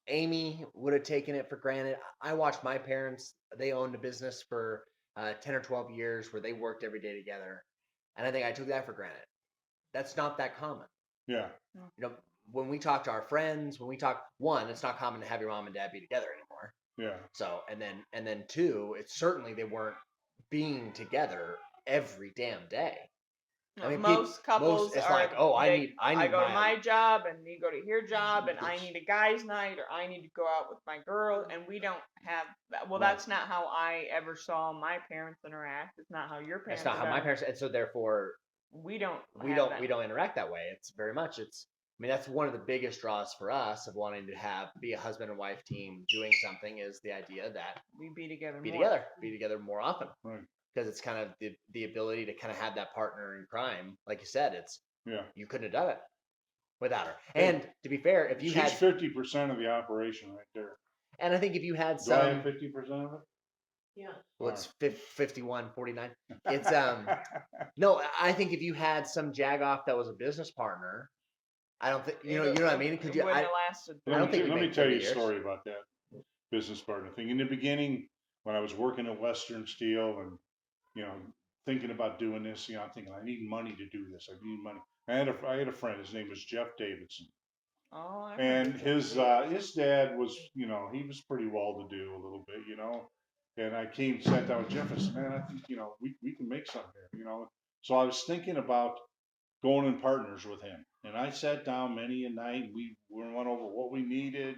Amy would have taken it for granted. I watched my parents; they owned a business for 10 or 12 years where they worked every day together, and I think I took that for granted. That's not that common. Yeah. You know, when we talk to our friends, when we talk, one, it's not common to have your mom and dad be together anymore. Yeah. So, and then two, it's certainly they weren't being together every damn day. I mean, most couples it's are like, oh, I they- need I go to my my job and you go to your job and I Yes. need a guy's night or I need to go out with my girl and we don't have that. Well, Right. that's not how I ever saw my parents interact. It's not how your parents. It's not how my parents, and so therefore We don't. we have don't that. we don't interact that way. It's very much it's. I mean, that's one of the biggest draws for us of wanting to be a husband and wife team doing something is the idea that We be together. be more. together more often. Right. Because it's kind of the ability to kind of have that partner in crime, like you said. It's Yeah. you couldn't have done it without her. Hey, And to be fair, if you She's had, 50% of the operation right there. and I think if you had Do I some, have 50% of it? Yeah. well, it's 51, 49. It's no, I think if you had some jagoff that was a business partner, I don't think you know what I mean. Because It wouldn't have lasted. I don't think we let me made tell 30 you a years. story about that. business partner thing. In the beginning, when I was working at Western Steel and, you know, thinking about doing this, you know, I'm thinking I need money to do this. I need money. I had a friend. His name was Jeff Davidson, Oh, I and remember his dad was, you know, he was pretty well to do a little bit, you know. And I sat down with Jeff and said, man, I think, you know, we can make something here, you know. So I was thinking about going in partners with him. And I sat down many a night. We went over what we needed.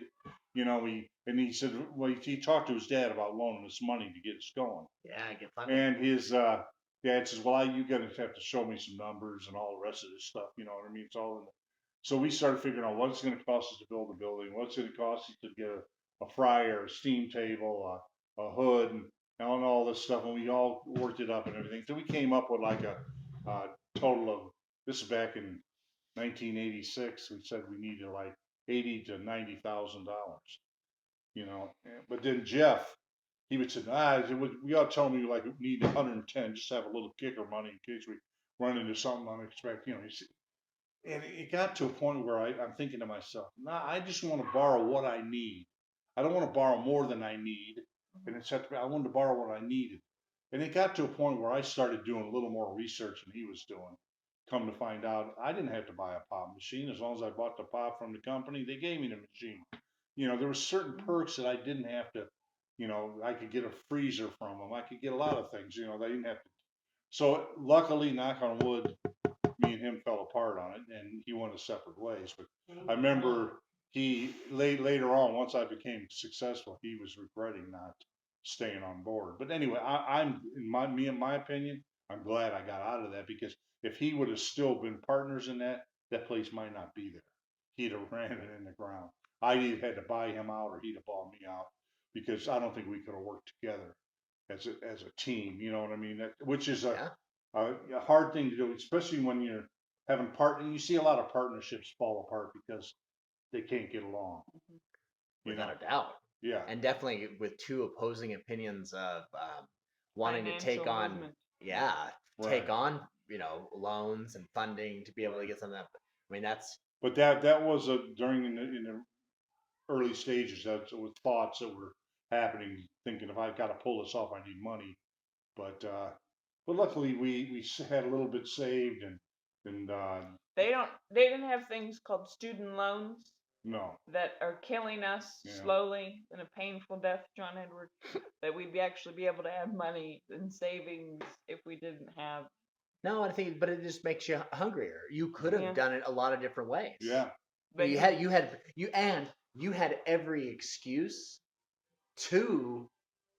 You know, and he said, well, he talked to his dad about loaning us money to get us going. Yeah, get funded. And his dad says, well, you got to have to show me some numbers and all the rest of this stuff. You know what I mean? It's all in the. So we started figuring out what it's going to cost us to build a building, what's going to cost us to get a fryer, a steam table, a hood, and all this stuff. And we all worked it up and everything. So we came up with like a total of, this is back in 1986. We said we needed like $80,000 to $90,000, you know. But then Jeff, he would say, we ought to tell me like we need 110, just to have a little kicker money in case we run into something unexpected, you know. And it got to a point where I'm thinking to myself, nah, I just want to borrow what I need. I don't want to borrow more than I need. And I wanted to borrow what I needed. And it got to a point where I started doing a little more research than he was doing. Come to find out, I didn't have to buy a pop machine. As long as I bought the pop from the company, they gave me the machine. You know, there were certain perks that I didn't have to, you know, I could get a freezer from them. I could get a lot of things, you know, they didn't have to. So luckily, knock on wood, me and him fell apart on it, and he went his separate ways. But I remember he later on, once I became successful, he was regretting not staying on board. But anyway, I'm in my opinion, I'm glad I got out of that, because if he would have still been partners in that place might not be there. He'd have ran it in the ground. I'd either had to buy him out or he'd have bought me out, because I don't think we could have worked together as a team. You know what I mean? Which is Yeah, a hard thing to do, especially when you're having You see a lot of partnerships fall apart because they can't get along. You know? without a doubt. Yeah. And definitely with two opposing opinions of wanting to take financial on, movement. yeah, take Right. on, you know, loans and funding to be able to get some of that. I mean, that's But that was during in the early stages. That with thoughts that were happening, thinking if I've got to pull this off, I need money. But luckily we had a little bit saved, and They didn't have things called student loans no, that are killing us yeah. slowly in a painful death, John Edward. That we'd actually be able to have money and savings if we didn't have. no, I think, but it just makes you hungrier. You could have Yeah. done it a lot of different ways. Yeah. But you had every excuse to,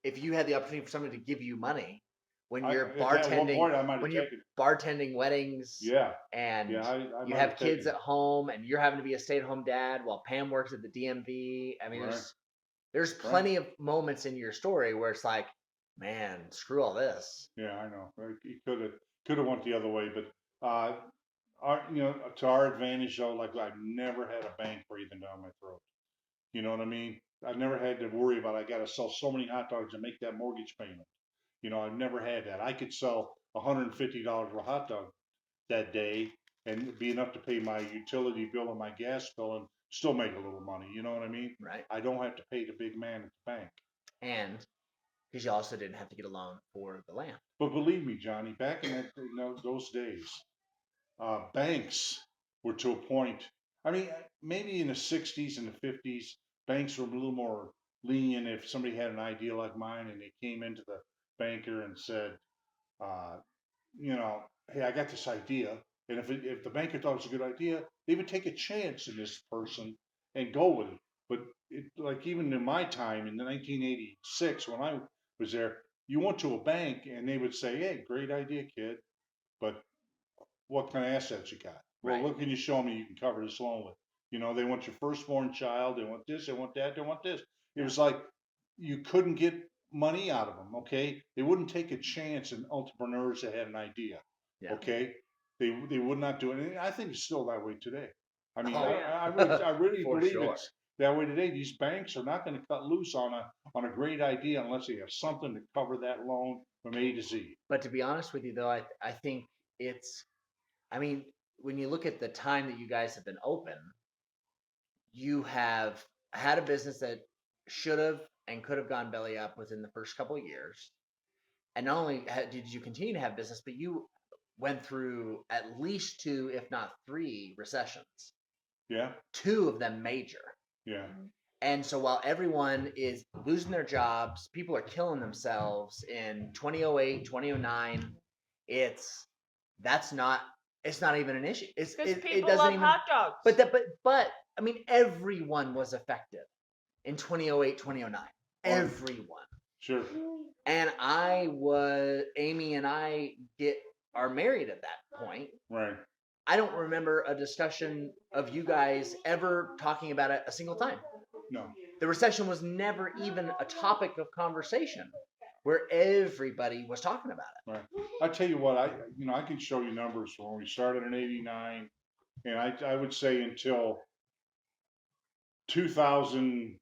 if you had the opportunity for someone to give you money when you're At one bartending, point I might have when you're taken it. bartending weddings, Yeah. and Yeah, I you might have kids taken at home, and you're having to be a stay-at-home dad while Pam works at the DMV. I mean, Right. there's plenty of moments in your story where it's like, man, screw all this. Yeah, I know. He could have went the other way, but to our advantage though, like I've never had a bank breathing down my throat. You know what I mean? I've never had to worry about I got to sell so many hot dogs to make that mortgage payment. You know, I've never had that. I could sell $150 for a hot dog that day and it'd be enough to pay my utility bill and my gas bill and still make a little money. You know what I mean? Right. I don't have to pay the big man at the bank. And because you also didn't have to get a loan for the land. But believe me, Johnny, back in those days, banks were to a point. I mean, maybe in the '60s and the '50s, banks were a little more lenient if somebody had an idea like mine and they came into the banker and said, uh, hey, I got this idea. And if the banker thought it was a good idea, they would take a chance in this person and go with it. But like even in my time in 1986, when I was there, you went to a bank and they would say, hey, great idea, kid, but what kind of assets you got? Well, Right. what can you show me you can cover this loan with? You know, they want your firstborn child, they want this, they want that, they want this. It was like you couldn't get money out of them, okay? They wouldn't take a chance in entrepreneurs that had an idea, Yeah. okay? They would not do it. And I think it's still that way today. I mean, Oh, I really for believe sure. it's that way today. These banks are not going to cut loose on a great idea unless they have something to cover that loan from A to Z. But to be honest with you, though, I think I mean, when you look at the time that you guys have been open, you have had a business that should have and could have gone belly up within the first couple of years. And not only did you continue to have business, but you went through at least 2, if not 3 recessions. Yeah. 2 of them major. Yeah. And so while everyone is losing their jobs, people are killing themselves in 2008, 2009, it's not even an issue. Because It people doesn't love even, hot dogs. but I mean, everyone was affected in 2008, 2009. Everyone. Sure. And Amy and I are married at that point. Right. I don't remember a discussion of you guys ever talking about it a single time. No. The recession was never even a topic of conversation where everybody was talking about it. Right. I tell you what, I can show you numbers from when we started in '89, and I would say until 2000,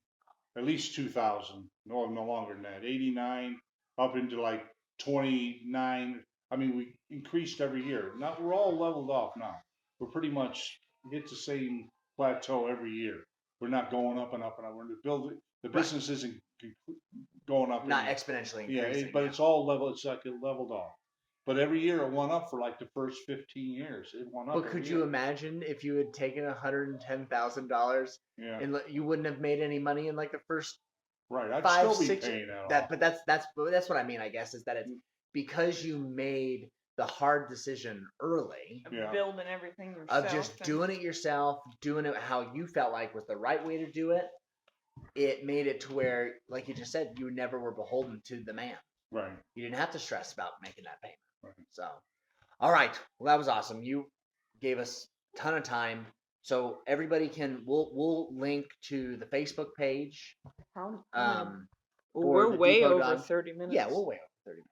at least 2000, no longer than that, '89 up into like 29. I mean, we increased every year. Now we're all leveled off now. We're pretty much hit the same plateau every year. We're not going up and up and up. The business isn't going up. Not exponentially increasing. Yeah, but it's all level. It's like it leveled off. But every year it went up for like the first 15 years. It went up. But could you imagine if you had taken $110,000 Yeah. and you wouldn't have made any money in like the first Right. I'd 5, still be 6 paying that. that. But that's what I mean. I guess is that it's because you made the hard decision early Of building everything yourself. of just doing it yourself, doing it how you felt like was the right way to do it. It made it to where, like you just said, you never were beholden to the man. Right. You didn't have to stress about making that payment. Right. So, all right. Well, that was awesome. You gave us a ton of time. So everybody we'll link to the Facebook page. We're the way Depot over Gun. 30 minutes. Yeah, we're way over 30 minutes.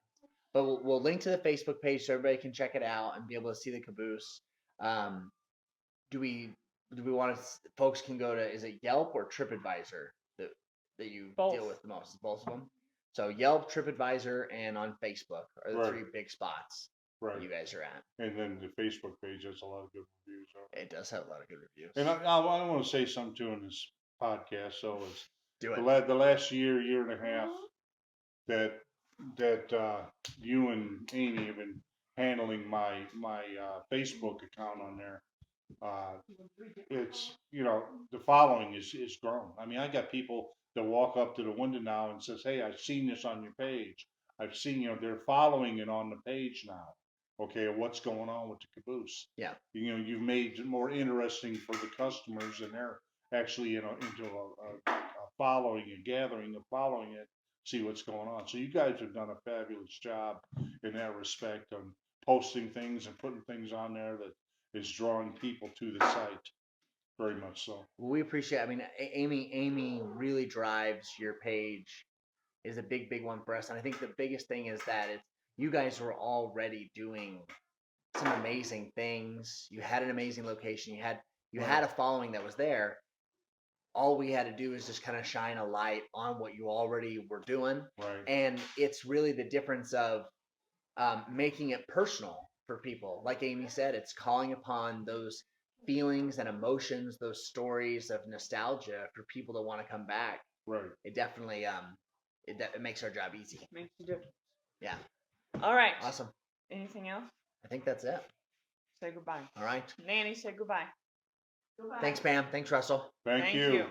But we'll link to the Facebook page so everybody can check it out and be able to see the caboose. Do we want to? Folks can go to, is it Yelp or TripAdvisor that you deal with the most? Both of them. So Yelp, TripAdvisor, and on Facebook are the 3 big spots that you guys are at. And then the Facebook page has a lot of good reviews. It does have a lot of good reviews. And I want to say something too in this podcast. So it's Do it. the last year and a half that you and Amy have been handling my Facebook account on there. It's the following is grown. I mean, I got people that walk up to the window now and says, "Hey, I've seen this on your page. I've seen they're following it on the page now. Okay, what's going on with the caboose? Yeah, You've made it more interesting for the customers, and they're actually into a following and gathering and following it, see what's going on. So you guys have done a fabulous job in that respect on posting things and putting things on there that is drawing people to the site. Very much so. Well, we appreciate it. I mean, Amy really drives your page, is a big one for us. And I think the biggest thing is that you guys were already doing some amazing things. You had an amazing location. You had a following that was there. All we had to do is just kind of shine a light on what you already were doing. Right. And it's really the difference of making it personal for people. Like Amy said, it's calling upon those feelings and emotions, those stories of nostalgia for people to want to come back. Right. It definitely it makes our job easy. Makes a difference. Yeah. All right. Awesome. Anything else? I think that's it. Say goodbye. All right. Nanny, say goodbye. Goodbye. Thanks, Pam. Thanks, Russell. Thank you.